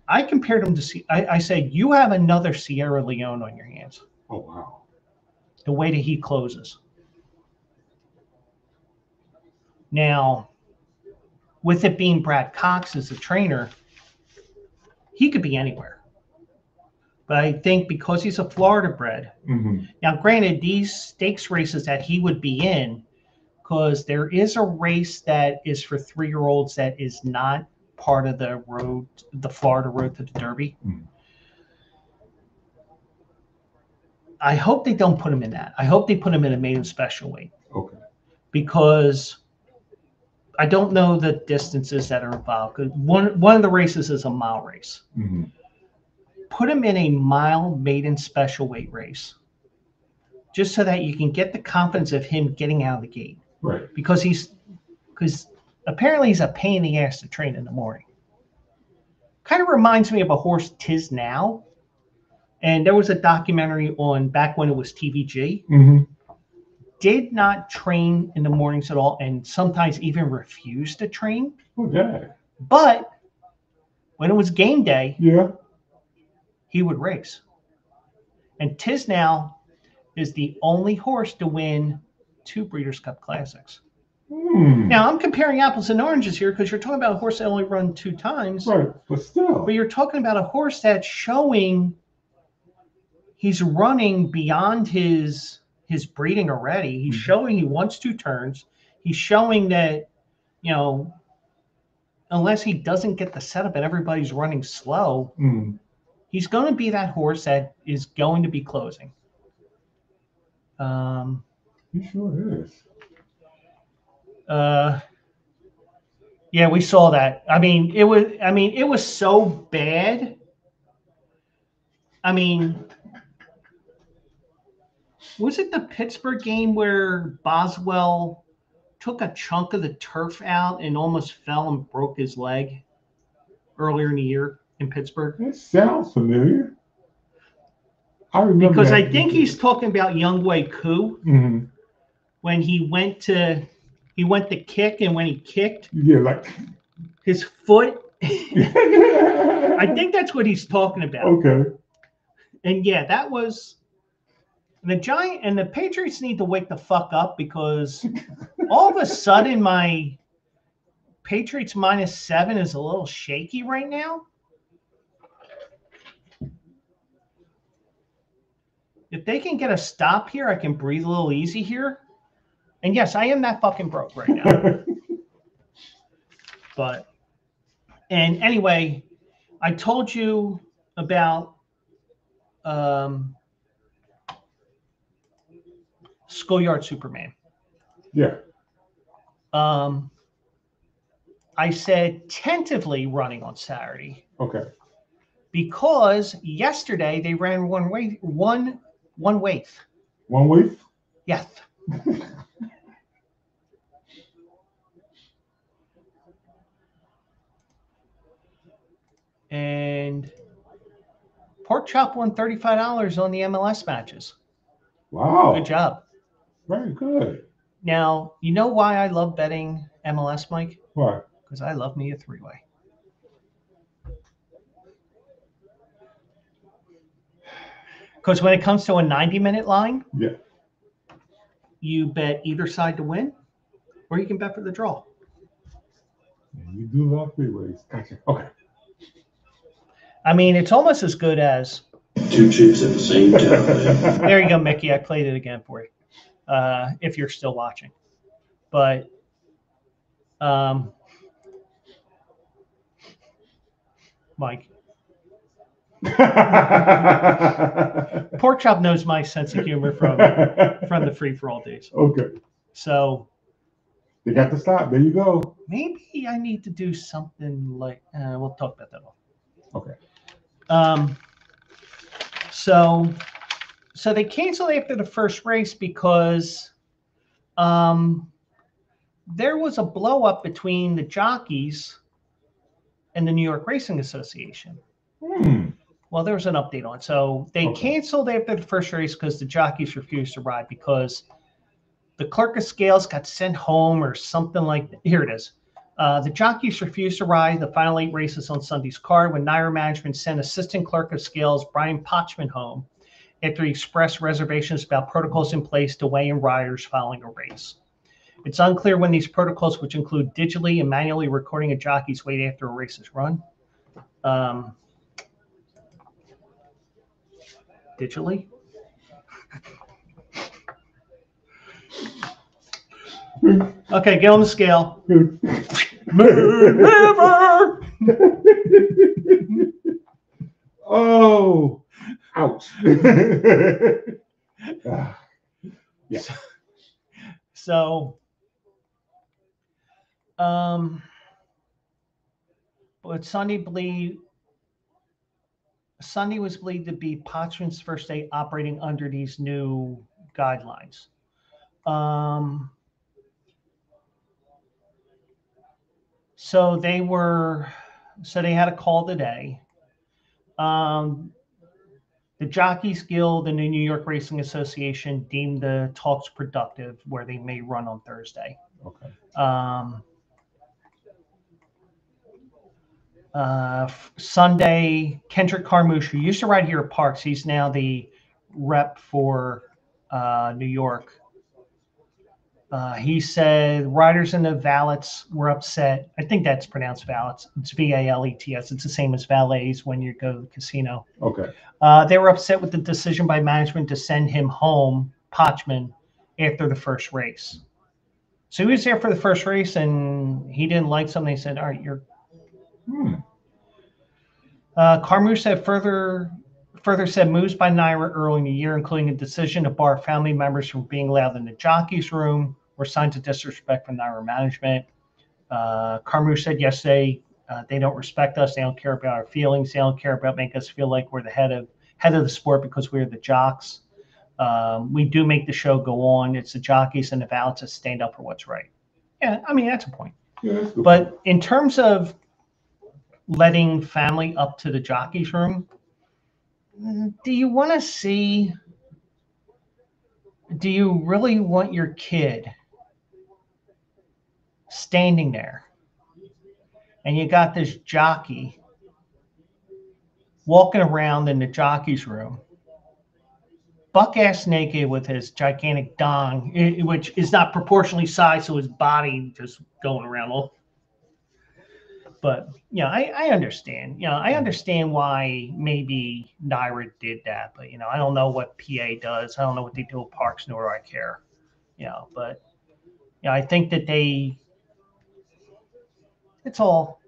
I compared him to. I said, you have another Sierra Leone on your hands. Oh, wow. The way that he closes. Now, with it being Brad Cox as the trainer, he could be anywhere. But I think because he's a Florida bred, mm-hmm. Now granted, these stakes races that he would be in, because there is a race that is for 3-year-olds that is not part of the Florida road to the Derby. Mm-hmm. I hope they don't put him in that. I hope they put him in a maiden special weight. Okay. Because I don't know the distances that are involved. One of the races is a mile race. Mm-hmm. Put him in a mile maiden special weight race, just so that you can get the confidence of him getting out of the gate. Right. Because apparently he's a pain in the ass to train in the morning. Kind of reminds me of a horse, Tiz Now. And there was a documentary on back when it was TVG. Mm-hmm. Did not train in the mornings at all, and sometimes even refused to train. Oh, yeah. But when it was game day, yeah, he would race. And Tiz Now is the only horse to win 2 Breeders' Cup Classics. Now, I'm comparing apples and oranges here because you're talking about a horse that only run 2 times. Right, but still. But you're talking about a horse that's showing he's running beyond his breeding already. He's showing he wants 2 turns. He's showing that, unless he doesn't get the setup and everybody's running slow, he's going to be that horse that is going to be closing. He sure is. Yeah, we saw that. It was so bad. Was it the Pittsburgh game where Boswell took a chunk of the turf out and almost fell and broke his leg earlier in the year in Pittsburgh? That sounds familiar. I remember because that. I think he's talking about Young Wei Koo. Mm-hmm. when he went to kick, and when he kicked, Yeah, like his foot. I think that's what he's talking about. Okay. And yeah, that was the Patriots need to wake the fuck up, because all of a sudden my Patriots -7 is a little shaky right now. If they can get a stop here, I can breathe a little easy here. And yes, I am that fucking broke right now. And anyway, I told you about Schoolyard Superman. Yeah. I said tentatively running on Saturday. Okay. Because yesterday they ran one weight. One weight? Yes. And Pork Chop won $35 on the MLS matches. Wow. Good job. Very good. Now, you know why I love betting MLS, Mike? Why? Because I love me a three-way. Because when it comes to a 90-minute line, yeah, you bet either side to win, or you can bet for the draw. You do love three ways. Gotcha. Okay. I mean, it's almost as good as 2 chicks at the same time. There you go, Mickey. I played it again for you, if you're still watching. But Mike, Pork Chop knows my sense of humor from the free-for-all days. Okay. So they got to stop. There you go. Maybe I need to do something like we'll talk about that one. Okay. So they canceled after the first race because there was a blow up between the jockeys and the New York Racing Association. Well, there was an update on it. So they canceled after the first race because the jockeys refused to ride because the clerk of scales got sent home or something like that. Here it is. The jockeys refused to ride the final 8 races on Sunday's card when NYRA management sent assistant clerk of scales Brian Potchman home after he expressed reservations about protocols in place to weigh in riders following a race. It's unclear when these protocols, which include digitally and manually recording a jockey's weight after a race is run. Digitally? Okay, get on the scale. River! Oh, ouch. Yeah. So, but Sunday was believed to be Potchman's first day operating under these new guidelines. So they had a call today. The Jockeys Guild and the New York Racing Association deemed the talks productive, where they may run on Thursday. Okay. Sunday, Kendrick Carmouche, who used to ride here at Parks, he's now the rep for New York. He said riders in the valets were upset. I think that's pronounced valets. It's VALETS. It's the same as valets when you go to the casino. Okay. They were upset with the decision by management to send him home, Potchman, after the first race. So he was there for the first race, and he didn't like something. He said, all right, you're... Carmouche said further said moves by NYRA early in the year, including a decision to bar family members from being allowed in the jockeys room, were signs of disrespect from NYRA management. Carmouche said yesterday they don't respect us. They don't care about our feelings. They don't care about making us feel like we're the head of the sport because we're the jocks. We do make the show go on. It's the jockeys and the valets that stand up for what's right. Yeah, I mean, that's a point. Yeah, that's good. But in terms of letting family up to the jockeys room, do you want to see do you really want your kid standing there and you got this jockey walking around in the jockey's room, buck-ass naked with his gigantic dong, which is not proportionally sized, so his body just going around all. But, I understand. I understand why maybe Naira did that. But, I don't know what PA does. I don't know what they do at parks, nor do I care. But, I think that it's all,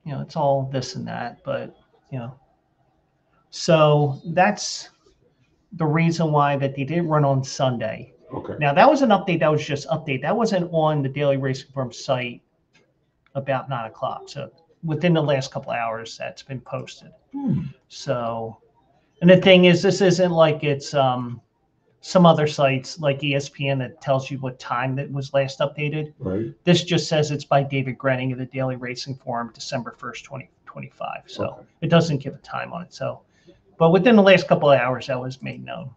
it's all this and that. But, so that's the reason why that they didn't run on Sunday. Okay. Now, that was an update. That was just update. That wasn't on the Daily Racing Form site about 9 o'clock. So within the last couple of hours, that's been posted. So, and the thing is, this isn't like it's some other sites like ESPN that tells you what time that was last updated. Right. This just says it's by David Grenning of the Daily Racing Forum, December 1st, 2025. So It doesn't give a time on it. So, but within the last couple of hours, that was made known.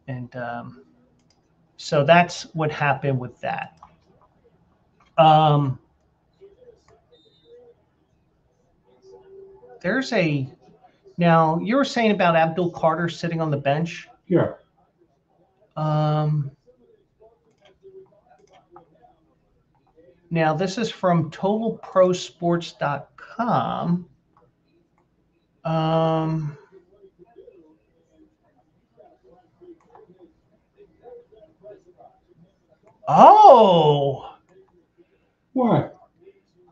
And so that's what happened with that. Now you were saying about Abdul Carter sitting on the bench. Yeah. Now this is from TotalProSports.com. Oh. What?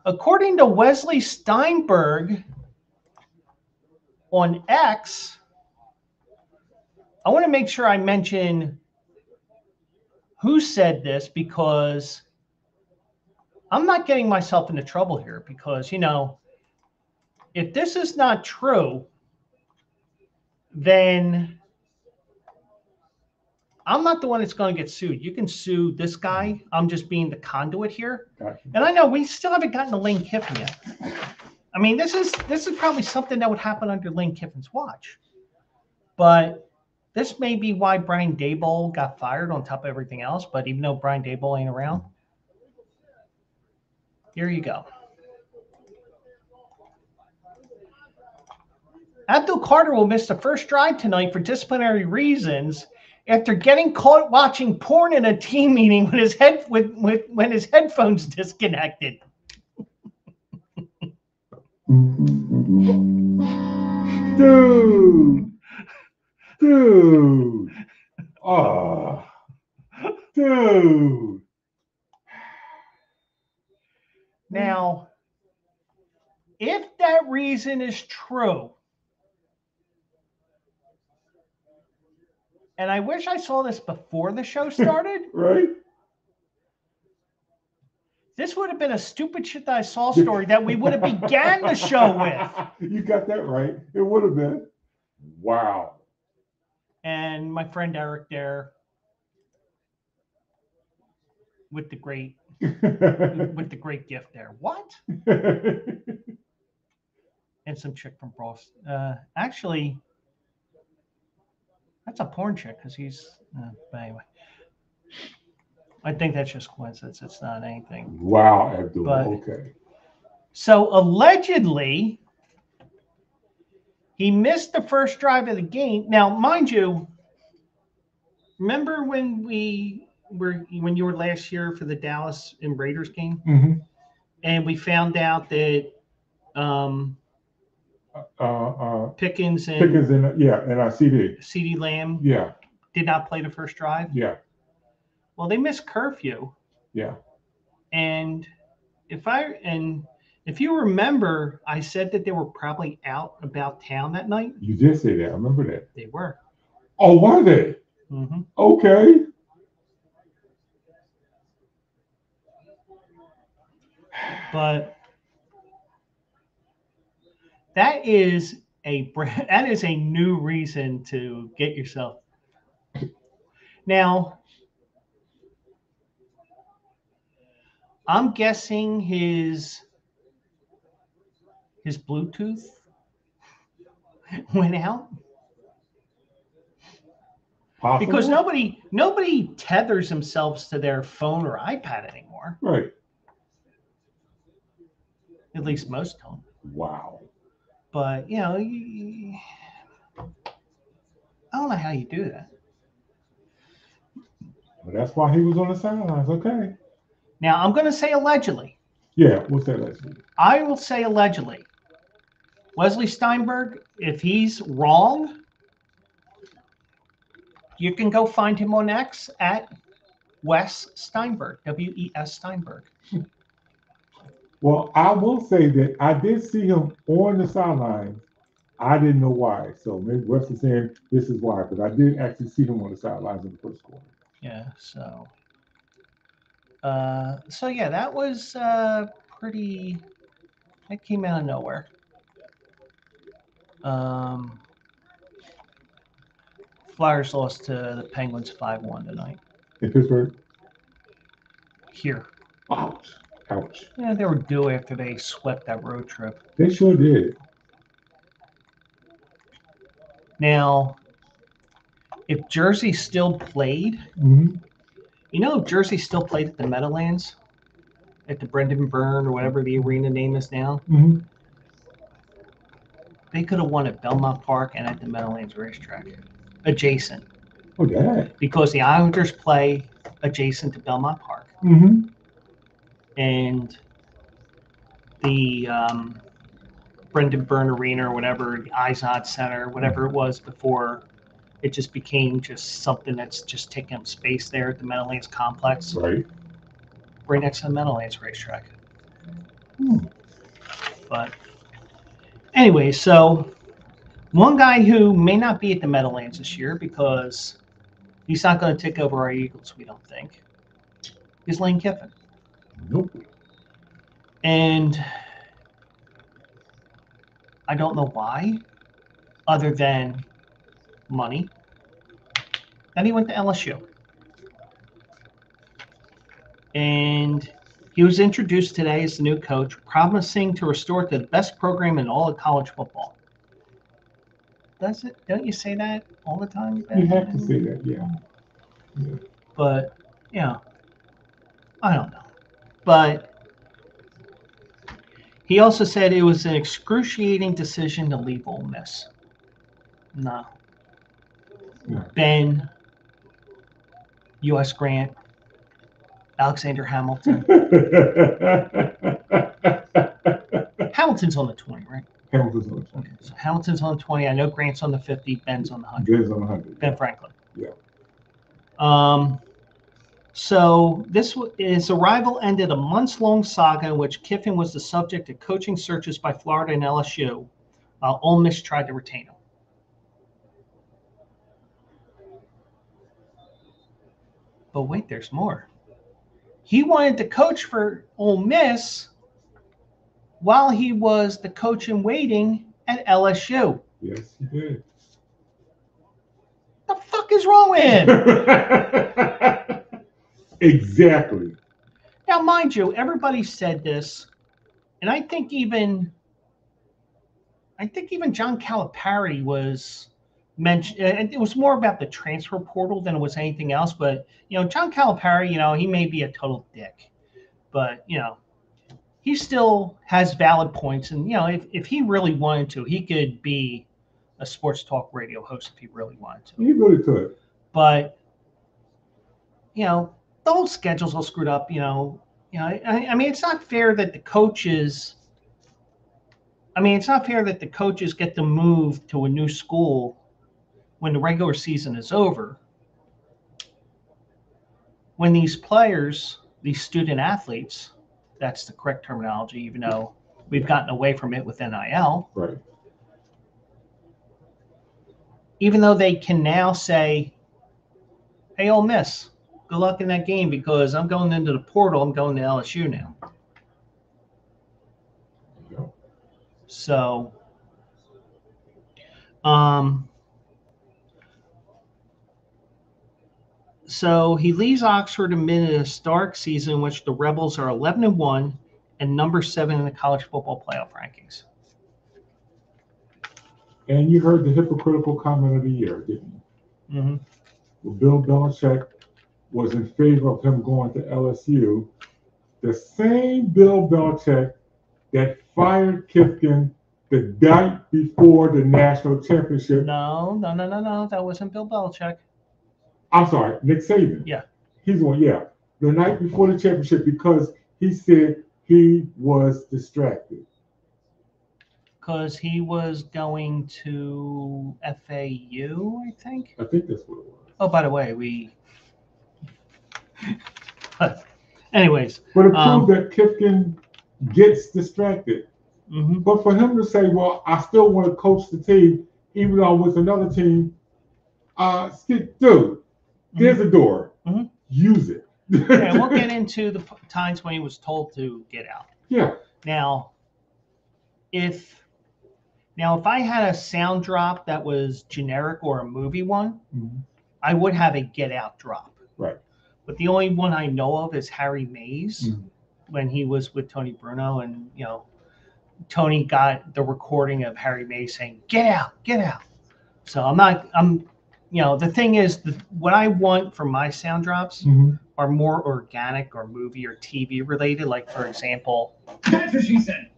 According to Wesley Steinberg on X, I want to make sure I mention who said this because I'm not getting myself into trouble here because, if this is not true, then I'm not the one that's going to get sued. You can sue this guy. I'm just being the conduit here. Gotcha. And I know we still haven't gotten to Lane Kiffin yet. I mean, this is probably something that would happen under Lane Kiffin's watch. But this may be why Brian Daboll got fired on top of everything else. But even though Brian Daboll ain't around, here you go. Abdul Carter will miss the first drive tonight for disciplinary reasons after getting caught watching porn in a team meeting when his headphones disconnected. Dude. Oh. Dude. Now, if that reason is true, and I wish I saw this before the show started. Right? This would have been a stupid shit that I saw story that we would have began the show with. You got that right. It would have been. Wow. And my friend Eric there with the great gift there. What? And some chick from Boston. Actually, that's a porn chick because he's. But anyway, I think that's just coincidence. It's not anything. Wow, Abdul. But, okay. So allegedly, he missed the first drive of the game. Now, mind you, remember when you were last year for the Dallas and Raiders game, and we found out that Pickens and CeeDee Lamb did not play the first drive. Yeah. Well, they missed curfew. Yeah. And if you remember, I said that they were probably out about town that night. You did say that. I remember that. They were. Oh, were they? Mm-hmm. Okay. But that is a new reason to get yourself. Now, I'm guessing his Bluetooth went out. Possible. Because nobody tethers themselves to their phone or iPad anymore. Right. At least most don't. Wow. But I don't know how you do that. Well, that's why he was on the sidelines. Okay. Now I'm going to say allegedly. Yeah, we'll say allegedly. I will say allegedly. Wesley Steinberg, if he's wrong, you can go find him on X at Wes Steinberg, W-E-S Steinberg. Well, I will say that I did see him on the sidelines. I didn't know why. So maybe Wes is saying this is why, but I did actually see him on the sidelines in the first quarter. Yeah, so yeah, that was pretty. It came out of nowhere. Flyers lost to the Penguins 5-1 tonight. In Pittsburgh? Here. Ouch. Ouch. Yeah, they were due after they swept that road trip. They sure did. Now, if Jersey still played, Jersey still played at the Meadowlands, at the Brendan Byrne or whatever the arena name is now. They could have won at Belmont Park and at the Meadowlands racetrack, adjacent. Oh, yeah. Because the Islanders play adjacent to Belmont Park. And the Brendan Byrne Arena or whatever, the Izod Center, whatever it was before, it just became just something that's just taking up space there at the Meadowlands complex. Right. Right next to the Meadowlands racetrack. But anyway, so one guy who may not be at the Meadowlands this year because he's not going to take over our Eagles, we don't think, is Lane Kiffin. Nope. And I don't know why, other than money. Then he went to LSU. And he was introduced today as the new coach, promising to restore to the best program in all of college football. Does it? Don't you say that all the time, Ben? You have to say that, yeah. But, I don't know. But he also said it was an excruciating decision to leave Ole Miss. No. Ben, U.S. Grant, Alexander Hamilton. Hamilton's on the 20, right? Hamilton's on the 20. Okay, so Hamilton's on the 20. I know Grant's on the 50. Ben's on the 100. Ben's on the 100. Ben Franklin. Yeah. So his arrival ended a months-long saga in which Kiffin was the subject of coaching searches by Florida and LSU, while Ole Miss tried to retain him. But wait, there's more. He wanted to coach for Ole Miss while he was the coach in waiting at LSU. Yes, he did. The fuck is wrong with him? Exactly. Now, mind you, everybody said this, and I think even John Calipari was mentioned. And it was more about the transfer portal than it was anything else. But John Calipari, he may be a total dick, but he still has valid points. And if he really wanted to, he could be a sports talk radio host if he really wanted to. He really could. But the whole schedule's all screwed up. I mean, it's not fair that the coaches. It's not fair that the coaches get to move to a new school when the regular season is over. When these players, these student athletes, that's the correct terminology, even though we've gotten away from it with NIL. Right. Even though they can now say, hey, Ole Miss, good luck in that game because I'm going into the portal. I'm going to LSU now. Yeah. So, so he leaves Oxford amid a historic season in which the Rebels are 11-1 and number 7 in the college football playoff rankings. And you heard the hypocritical comment of the year, didn't you? Mm-hmm. Bill Belichick was in favor of him going to LSU. The same Bill Belichick that fired Kiffin the night before the national championship. No. That wasn't Bill Belichick. I'm sorry, Nick Saban. Yeah. He's the one, yeah. The night before the championship because he said he was distracted. Because he was going to FAU, I think. I think that's what it was. Oh, by the way, but anyways. But it proved that Kiffin gets distracted. Mm-hmm. But for him to say, well, I still want to coach the team, even though I'm with another team, dude, there's a door. Mm-hmm. Use it. Yeah, we'll get into the times when he was told to get out. Yeah. Now, if I had a sound drop that was generic or a movie one, I would have a get out drop. Right. But the only one I know of is Harry Mays when he was with Tony Bruno, and Tony got the recording of Harry Mays saying, "Get out, get out." So the thing is, what I want from my sound drops are more organic or movie or TV related. Like, for example, That's what she said.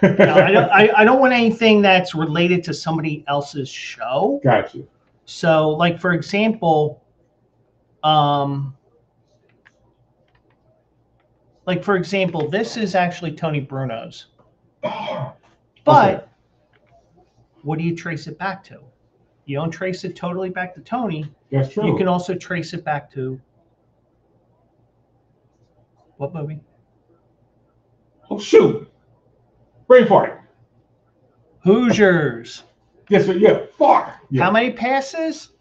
I don't want anything that's related to somebody else's show. Gotcha. So, like, for example, this is actually Tony Bruno's. But what do you trace it back to? You don't trace it totally back to Tony. That's true. You can also trace it back to what movie? Oh, shoot. Braveheart. Hoosiers. Yes, sir. Yeah. Far. Yeah. How many passes?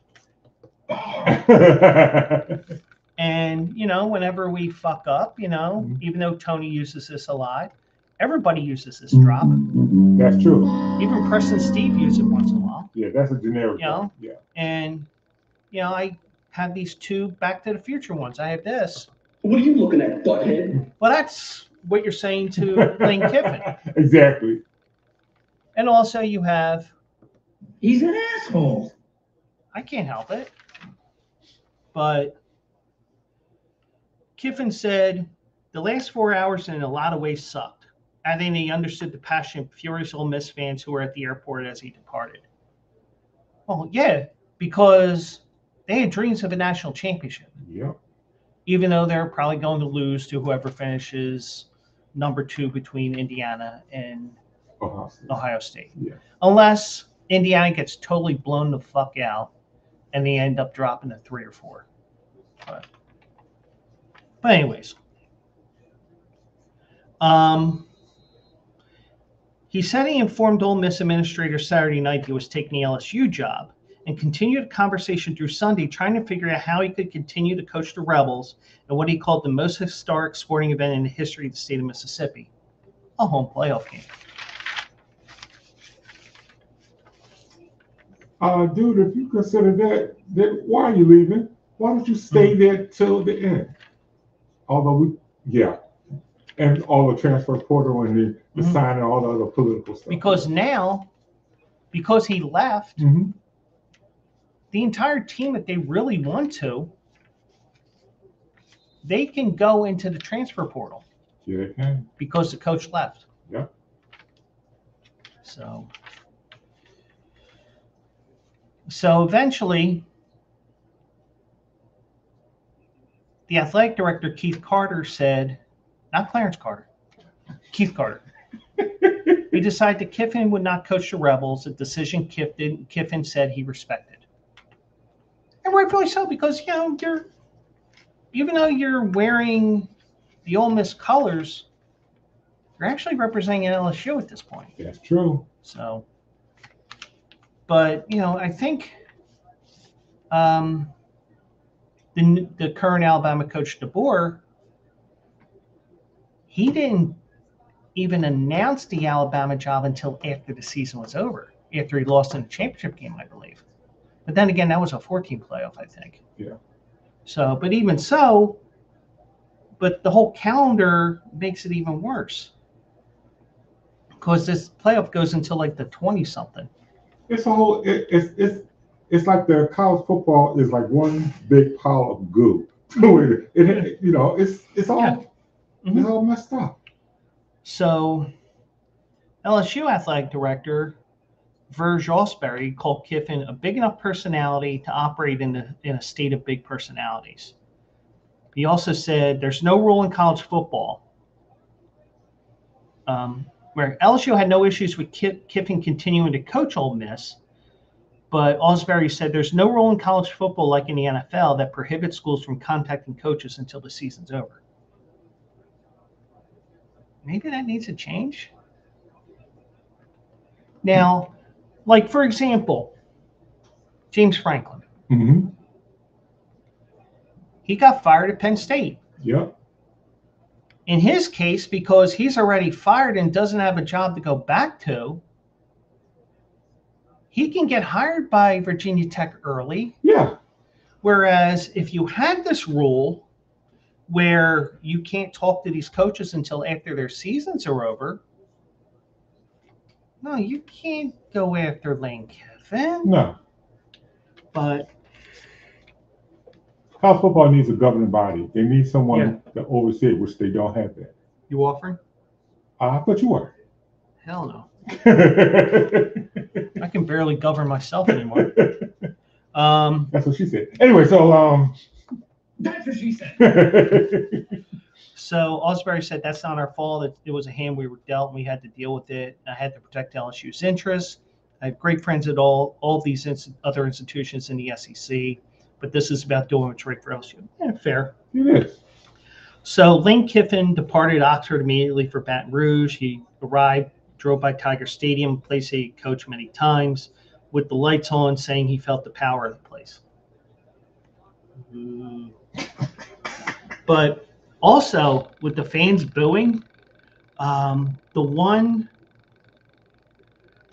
And, whenever we fuck up, even though Tony uses this a lot, everybody uses this drop. That's true. Even Preston Steve uses it once in a while. Yeah, that's a generic one. Yeah. And, I have these two Back to the Future ones. I have this. What are you looking at, butthead? Well, that's what you're saying to Lane Kiffin. Exactly. And also you have... He's an asshole. I can't help it. But Kiffin said, the last 4 hours in a lot of ways sucked. I think he understood the passionate, furious Ole Miss fans who were at the airport as he departed. Well, yeah, because they had dreams of a national championship. Yeah. Even though they're probably going to lose to whoever finishes number 2 between Indiana and Ohio State. Yeah. Unless Indiana gets totally blown the fuck out and they end up dropping to 3 or 4. But anyways. He said he informed Ole Miss administrator Saturday night he was taking the LSU job and continued the conversation through Sunday, trying to figure out how he could continue to coach the Rebels in what he called the most historic sporting event in the history of the state of Mississippi, a home playoff game. Dude, if you consider that, then why are you leaving? Why don't you stay there till the end? Although and all the transfer portal and the signing, all the other political stuff. Because now, because he left, the entire team that they really want to, they can go into the transfer portal. Yeah, they can. Because the coach left. Yeah. So eventually, the athletic director, Keith Carter, said, not Clarence Carter, Keith Carter. He decided that Kiffin would not coach the Rebels, a decision Kiffin said he respected. And rightfully so, because, even though you're wearing the Ole Miss colors, you're actually representing LSU at this point. That's true. So, but, I think the current Alabama coach, DeBoer, he didn't even announce the Alabama job until after the season was over, after he lost in the championship game, I believe. But then again, that was a 14 playoff, I think. Yeah. So, but even so, but the whole calendar makes it even worse. Because this playoff goes until like the 20-something. It's a whole, it's like the college football is like one big pile of goo. It's all Mhm. it's all messed up. So LSU athletic director Verge Osbury called Kiffin a big enough personality to operate in a state of big personalities. He also said there's no rule in college football where LSU had no issues with Kiffin continuing to coach Ole Miss, but Osbury said there's no rule in college football like in the NFL that prohibits schools from contacting coaches until the season's over. Maybe that needs to change. Now, like for example, James Franklin. Mm-hmm. He got fired at Penn State. Yep. In his case, because he's already fired and doesn't have a job to go back to, he can get hired by Virginia Tech early. Yeah. Whereas if you had this rule where you can't talk to these coaches until after their seasons are over, no, you can't go after Lane Kiffin. No. But college football needs a governing body. They need someone to oversee it, which they don't have that. You offering? I thought you were. Hell no. I can barely govern myself anymore. That's what she said. Anyway, so That's what she said. So Osbury said that's not our fault. It was a hand we were dealt, and we had to deal with it. I had to protect LSU's interests. I have great friends at all these other institutions in the SEC, but this is about doing what's right for LSU. Yeah, fair. It is. So Lane Kiffin departed Oxford immediately for Baton Rouge. He arrived, drove by Tiger Stadium, a place he coached many times, with the lights on, saying he felt the power of the place. But also, with the fans booing, the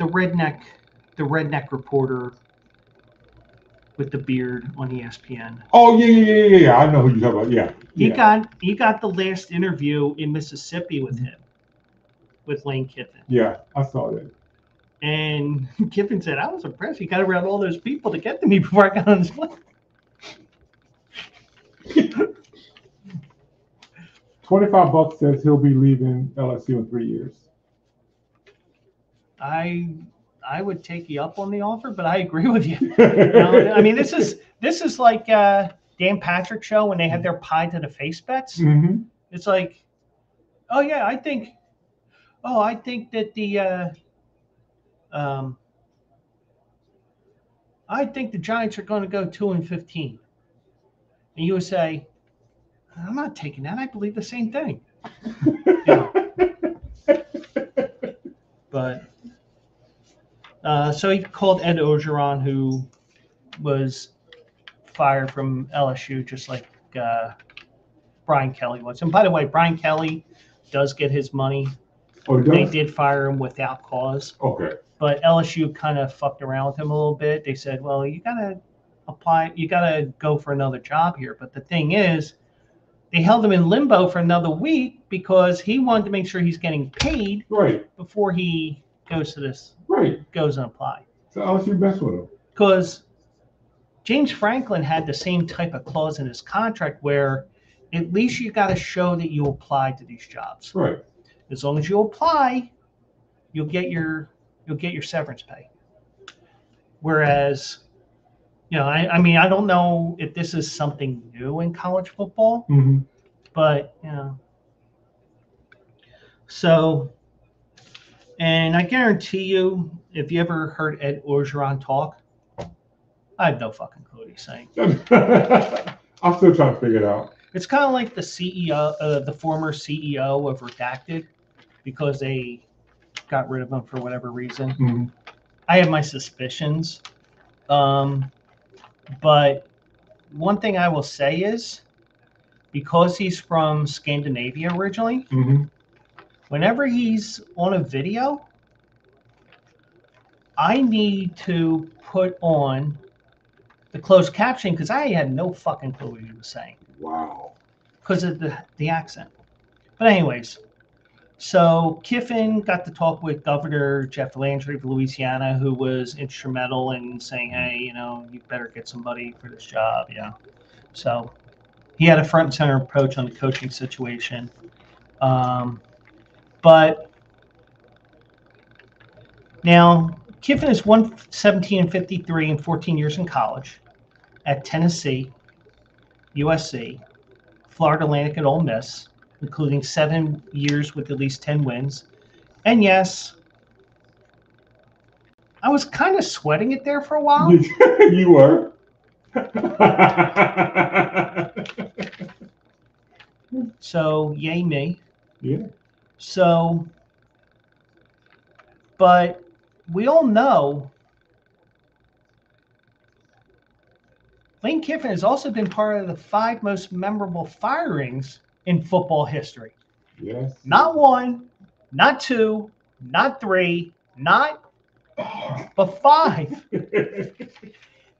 redneck reporter with the beard on ESPN. Oh yeah. I know who you're talking about. Yeah. He got the last interview in Mississippi with him, with Lane Kiffin. Yeah, I saw that. And Kiffin said, I was impressed. He got around all those people to get to me before I got on his plane. $25 says he'll be leaving LSU in 3 years. I would take you up on the offer, but I agree with you. I mean, this is like Dan Patrick show when they had their pie to the face bets. Mm-hmm. It's like, oh yeah, I think that I think the Giants are going to go 2-15, and you would say, I'm not taking that. I believe the same thing. But so he called Ed Orgeron, who was fired from LSU, just like Brian Kelly was. And by the way, Brian Kelly does get his money. Oh, he does? They did fire him without cause. Okay. But LSU kind of fucked around with him a little bit. They said, well, you got to apply. You got to go for another job here. But the thing is, they held him in limbo for another week because he wanted to make sure he's getting paid before he goes to this. Goes and apply. So LSU messed with him. Because James Franklin had the same type of clause in his contract where at least you got to show that you applied to these jobs. Right. As long as you apply, you'll get your severance pay. Whereas, I mean, I don't know if this is something new in college football, but so, and I guarantee you, if you ever heard Ed Orgeron talk, I have no fucking clue what he's saying. I'm still trying to figure it out. It's kind of like the CEO, the former CEO of Redacted, because they got rid of him for whatever reason. I have my suspicions. But one thing I will say is, because he's from Scandinavia originally, whenever he's on a video, I need to put on the closed caption because I had no fucking clue what he was saying. Wow. Because of the accent. But anyways, So Kiffin got to talk with Governor Jeff Landry of Louisiana, who was instrumental in saying, hey, you better get somebody for this job. Yeah. So he had a front and center approach on the coaching situation. But now Kiffin is 117-53 in 14 years in college at Tennessee, USC, Florida Atlantic, and Ole Miss, including 7 years with at least 10 wins. And yes, I was kind of sweating it there for a while. You were. So, yay me. Yeah. So, but we all know Lane Kiffin has also been part of the 5 most memorable firings in football history. Yes. Not 1, not 2, not 3, but 5.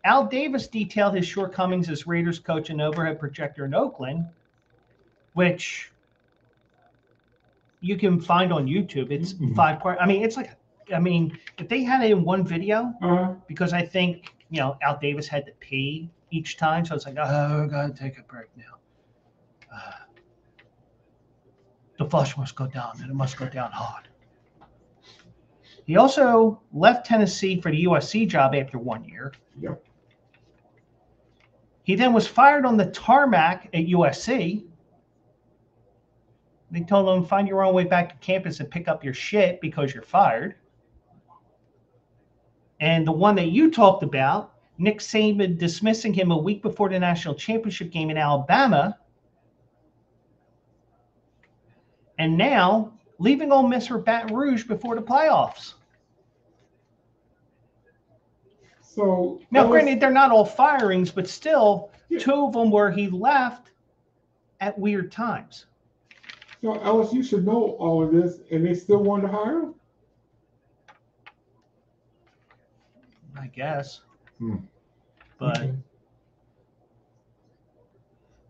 Al Davis detailed his shortcomings as Raiders coach and overhead projector in Oakland, which you can find on YouTube. It's 5 part. I mean, if they had it in one video, because I think, Al Davis had to pee each time. So it's like, I got to take a break now. The flush must go down, and it must go down hard. He also left Tennessee for the USC job after 1 year. Yep. He then was fired on the tarmac at USC. They told him, find your own way back to campus and pick up your shit because you're fired. And the one that you talked about, Nick Saban dismissing him a week before the national championship game in Alabama. And now leaving Ole Miss for Baton Rouge before the playoffs. So now, granted, they're not all firings, but still, 2 of them where he left at weird times. So LSU should know all of this, and they still wanted to hire him? I guess. But okay.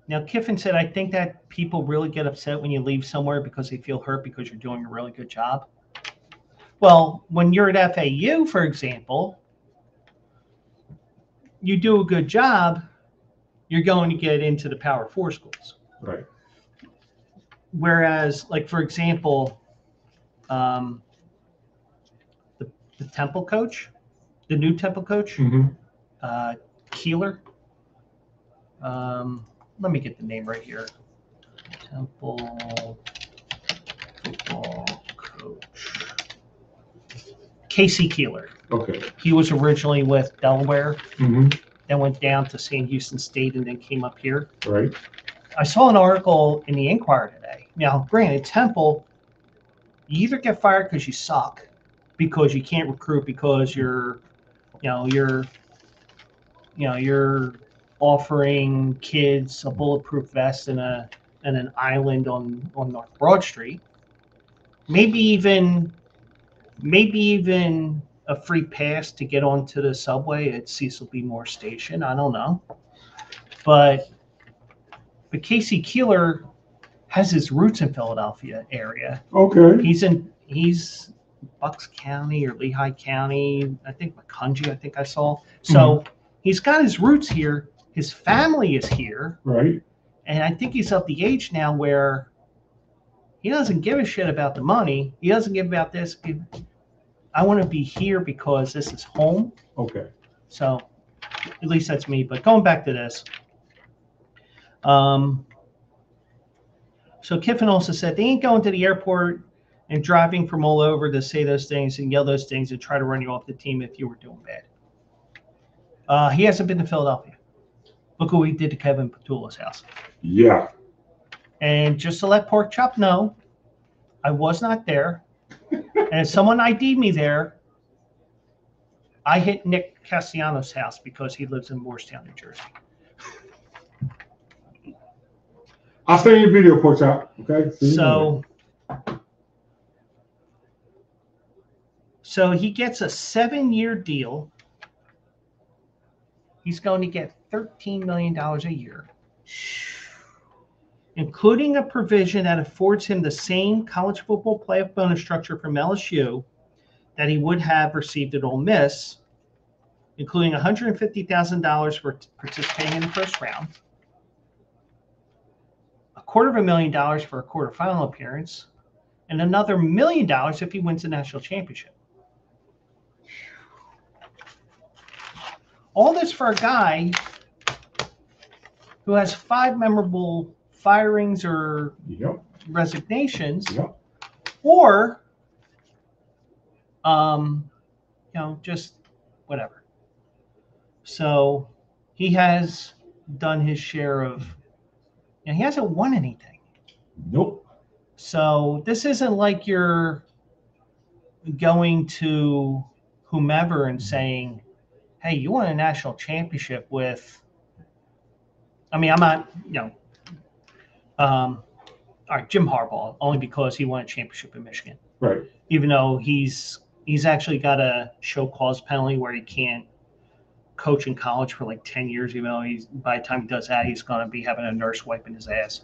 Now Kiffin said, I think that people really get upset when you leave somewhere because they feel hurt because you're doing a really good job. Well, when you're at FAU, for example, you do a good job, you're going to get into the Power 4 schools. Right. Whereas, like, for example, the Temple coach, the new Temple coach, Keeler. Let me get the name right here. Temple football coach. Casey Keeler. Okay. He was originally with Delaware, then went down to St. Houston State, and then came up here. Right. I saw an article in the Inquirer today. Now, granted, Temple, you either get fired because you suck, because you can't recruit, because you're offering kids a bulletproof vest and an island on North Broad Street. Maybe even a free pass to get onto the subway at Cecil B. Moore Station. I don't know. But Casey Keeler has his roots in Philadelphia area. Okay. He's Bucks County or Lehigh County. I think Macungie, I saw. So he's got his roots here. His family is here. Right. And I think he's of the age now where he doesn't give a shit about the money. He doesn't give about this. I want to be here because this is home. Okay. So at least that's me. But going back to this. So Kiffin also said they ain't going to the airport and driving from all over to say those things and yell those things and try to run you off the team if you were doing bad. He hasn't been to Philadelphia. Look what we did to Kevin Patullo's house. Yeah. And just to let Pork Chop know, I was not there. And if someone ID'd me there, I hit Nick Castellanos' house because he lives in Morristown, New Jersey. I'll send you a video, Pork Chop. Okay. So he gets a 7-year deal. He's going to get $13 million a year. including a provision that affords him the same college football playoff bonus structure from LSU that he would have received at Ole Miss, including $150,000 for participating in the first round, $250,000 for a quarterfinal appearance, and another $1 million if he wins the national championship. All this for a guy who has 5 memorable firings or resignations, or just whatever. So he has done his share of, and he hasn't won anything. Nope. So this isn't like you're going to whomever and saying, hey, you won a national championship with, I mean, I'm not, all right, Jim Harbaugh, only because he won a championship in Michigan. Right. Even though he's actually got a show cause penalty where he can't coach in college for like 10 years, even though by the time he does that, he's going to be having a nurse wiping his ass.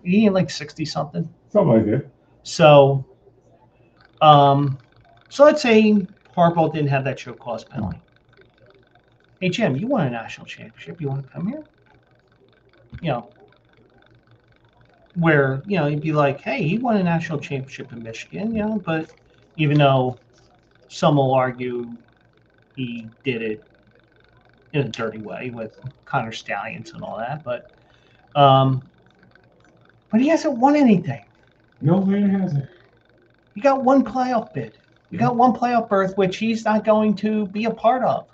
He ain't like 60 something. Something like that. So, so let's say Harbaugh didn't have that show cause penalty. Hey, Jim, you won a national championship. You want to come here? Where, you'd be like, hey, he won a national championship in Michigan, but even though some will argue he did it in a dirty way with Connor Stallions and all that, but he hasn't won anything. No, he hasn't. You got one playoff bid. You got one playoff berth, which he's not going to be a part of.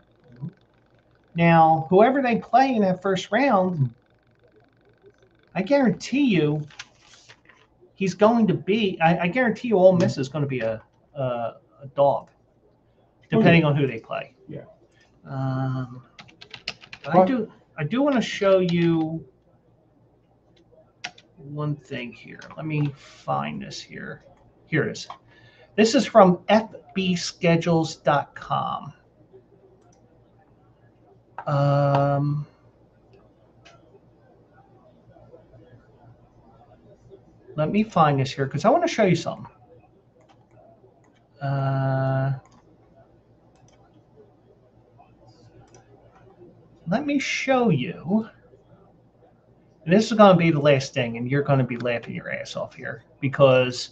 Now, whoever they play in that first round, I guarantee you he's going to be, I guarantee you Ole Miss is going to be a dog, depending on who they play. Yeah. I do want to show you one thing here. Let me find this here. Here it is. This is from fbschedules.com. Let me find this here because I want to show you something. Let me show you. And this is going to be the last thing, and you're going to be laughing your ass off here because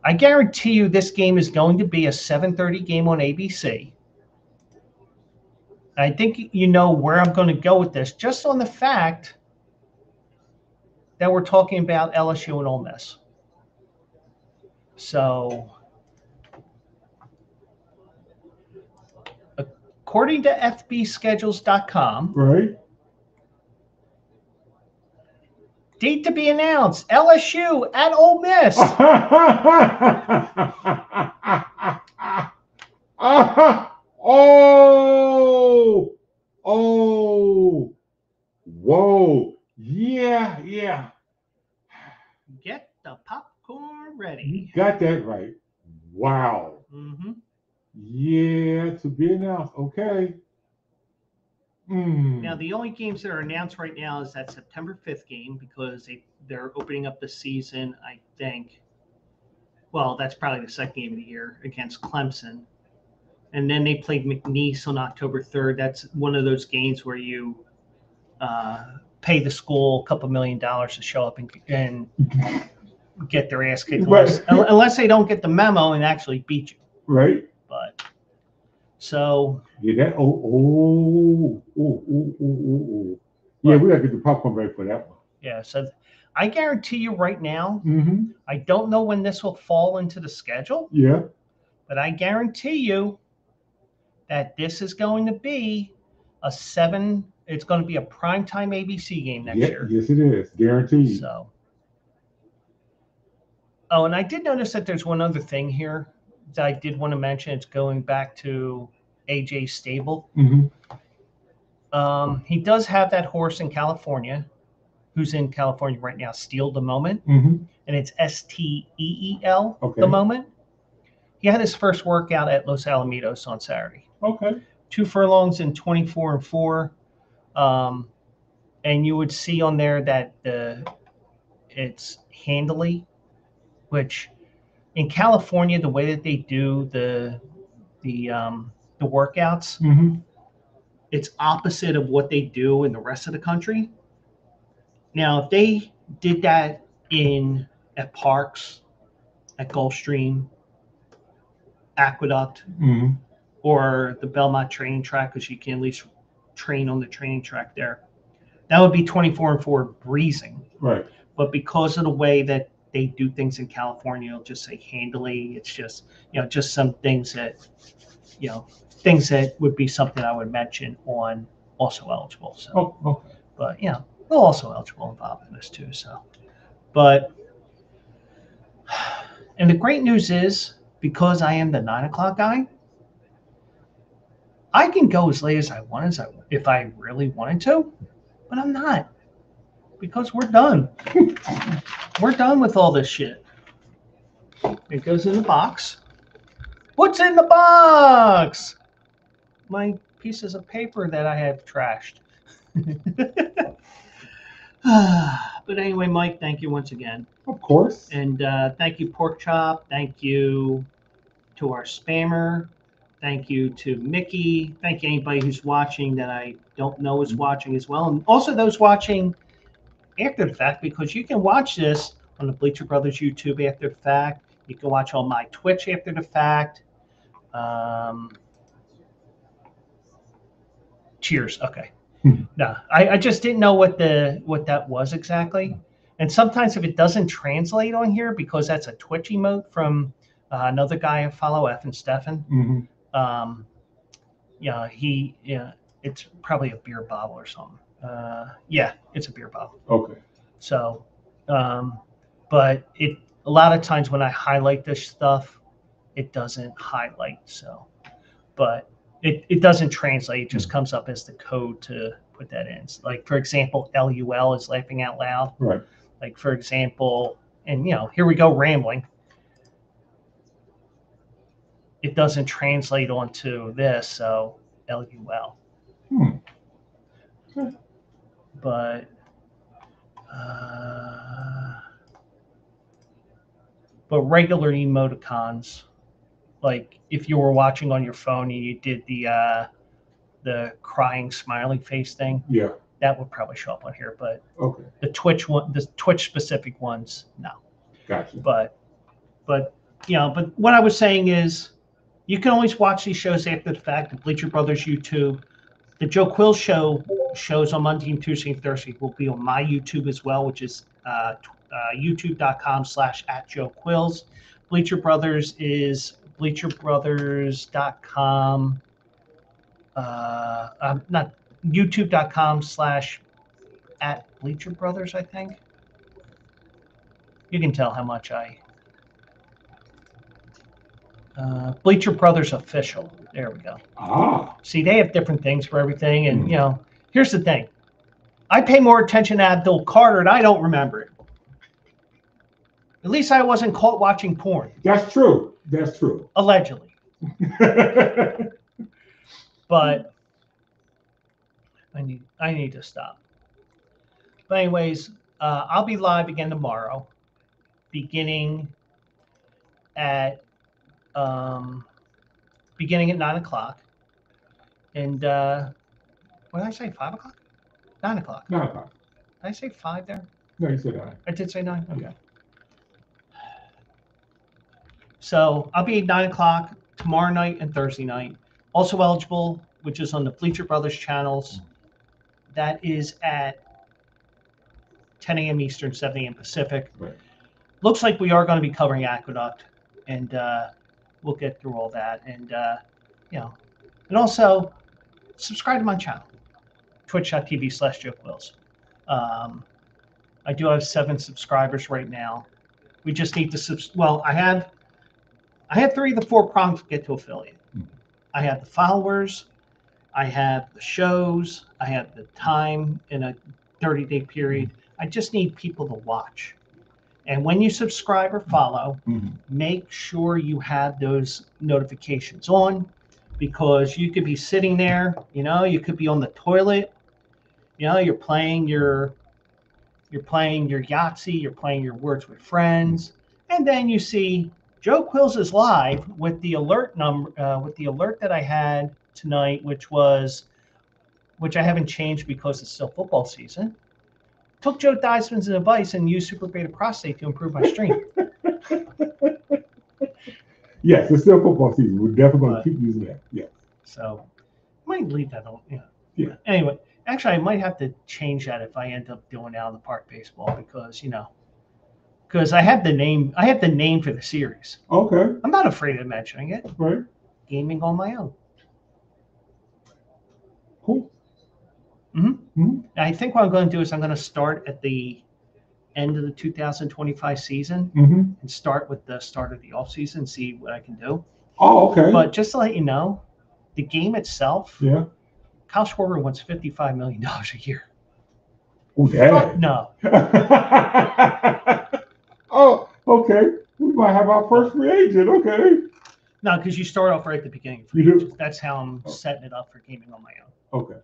I guarantee you this game is going to be a 7:30 game on ABC. I think you know where I'm going to go with this, just on the fact that we're talking about LSU and Ole Miss. So, according to fbschedules.com, right? Date to be announced: LSU at Ole Miss. Whoa. Yeah. Get the popcorn ready. You got that right. Wow. Mm-hmm. Yeah, to be announced. Okay. Now, the only games that are announced right now is that September 5th game because they're opening up the season, I think. Well, that's probably the second game of the year against Clemson. And then they played McNeese on October 3rd. That's one of those games where you pay the school a couple $1 million to show up and get their ass kicked, unless they don't get the memo and actually beat you. Right. But so yeah, that yeah, we gotta get the popcorn ready for that one. Yeah, so I guarantee you right now, I don't know when this will fall into the schedule. Yeah. But I guarantee you that this is going to be it's going to be a primetime ABC game next year. Yes, it is. Guaranteed. So. Oh, and I did notice that there's one other thing here that I did want to mention. It's going back to AJ Stable. He does have that horse in California, who's in California right now, Steal the Moment. And it's STEEL, The Moment. He had his first workout at Los Alamitos on Saturday. 2 furlongs in 24 and 4. and you would see on there that it's handily, which in California, the way that they do the workouts, it's opposite of what they do in the rest of the country. Now, if they did that at parks, at Gulfstream, Aqueduct, or the Belmont training track, because you can at least train on the training track there, that would be 24/4 breezing. Right. But because of the way that they do things in California, it'll just say handily. It's just, just some things that, things that would be something I would mention on also eligible. So, okay. But, they're also eligible involved in this too. So, but, and the great news is, because I am the 9 o'clock guy, I can go as late as I want, if I really wanted to, but I'm not, because we're done. We're done with all this shit. It goes in the box. What's in the box? My pieces of paper that I have trashed. But anyway, Mike, thank you once again. Of course. And thank you, Pork Chop. Thank you to our spammer. Thank you to Mickey. Thank you anybody who's watching that I don't know is watching as well. And also those watching after the fact, because you can watch this on the Bleacher Brothers YouTube after the fact. You can watch on my Twitch after the fact. Cheers. Okay. No, I just didn't know what that was exactly. And sometimes if it doesn't translate on here, because that's a Twitch emote from another guy I follow, F and Stefan. It's probably a beer bottle or something. It's a beer bottle. Okay. So, but a lot of times when I highlight this stuff, it doesn't highlight. So, but it doesn't translate. It just comes up as the code to put that in. So, like, for example, LUL is laughing out loud. Right. Like, for example, and here we go rambling. It doesn't translate onto this, so LUL. But regular emoticons, like if you were watching on your phone and you did the crying smiley face thing, that would probably show up on here. But the Twitch specific ones, no. Gotcha. But what I was saying is, you can always watch these shows after the fact. The Bleacher Brothers YouTube, the Joe Quills shows on Monday and Tuesday and Thursday will be on my YouTube as well, which is youtube.com/@JoeQuills. Bleacher Brothers is bleacherbrothers.com. Not youtube.com/@BleacherBrothers, I think. You can tell how much Bleacher Brothers Official. There we go. See, they have different things for everything. And, here's the thing. I pay more attention to Abdul Carter and I don't remember it. At least I wasn't caught watching porn. That's true. Allegedly. But I need to stop. But anyways, I'll be live again tomorrow, beginning at 9 o'clock. And what did I say? 5 o'clock? 9 o'clock. 9 o'clock. Did I say 5 there? No, you said 9. I did say 9? Okay. So I'll be at 9 o'clock tomorrow night and Thursday night. Also eligible, which is on the Bleacher Brothers channels. That is at 10 a.m. Eastern, 7 a.m. Pacific. Right. Looks like we are going to be covering Aqueduct, and we'll get through all that. And, and also subscribe to my channel, twitch.tv/JoeQuills. I do have 7 subscribers right now. We just need to I have 3 of the 4 prongs to get to affiliate. I have the followers, I have the shows, I have the time in a 30-day period. I just need people to watch. And when you subscribe or follow, make sure you have those notifications on, because you could be sitting there, you could be on the toilet, You know, you're playing your Yahtzee, you're playing your Words with Friends, and then you see Joe Quills is live with the alert number, with the alert that I had tonight, which I haven't changed because it's still football season. Took Joe Theismann's advice and used Super Beta Prostate to improve my stream. Yes, it's still football season. We're definitely going to keep using that. Yes. So, might leave that on. Yeah. Anyway, actually, I might have to change that if I end up doing out of the park baseball because I have the name. I have the name for the series. Okay. I'm not afraid of mentioning it. Right. Gaming on my own. Cool. I think what I'm going to do is I'm going to start at the end of the 2025 season and start with the start of the off season, see what I can do. Oh, okay. But just to let you know, the game itself, yeah. Kyle Schwarber wants $55 million a year. Oh, dang. No. Oh, okay. We might have our first free agent. Okay. No, because you start off right at the beginning. You do? That's how I'm setting it up for gaming on my own. Okay.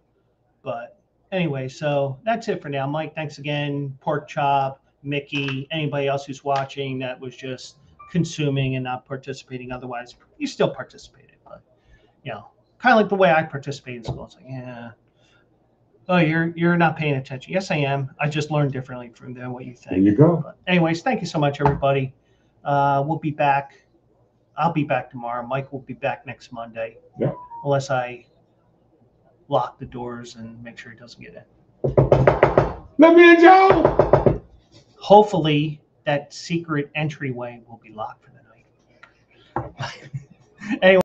But anyway, so that's it for now. Mike, thanks again. Pork Chop, Mickey, anybody else who's watching that was just consuming and not participating. Otherwise, you still participated. But, kind of like the way I participate in school. It's like, yeah. Oh, you're not paying attention. Yes, I am. I just learned differently from than what you think. There you go. But anyways, thank you so much, everybody. We'll be back. I'll be back tomorrow. Mike will be back next Monday. Yeah. Unless I lock the doors and make sure he doesn't get in. Let me in, Joe. Hopefully, that secret entryway will be locked for the night. Anyway.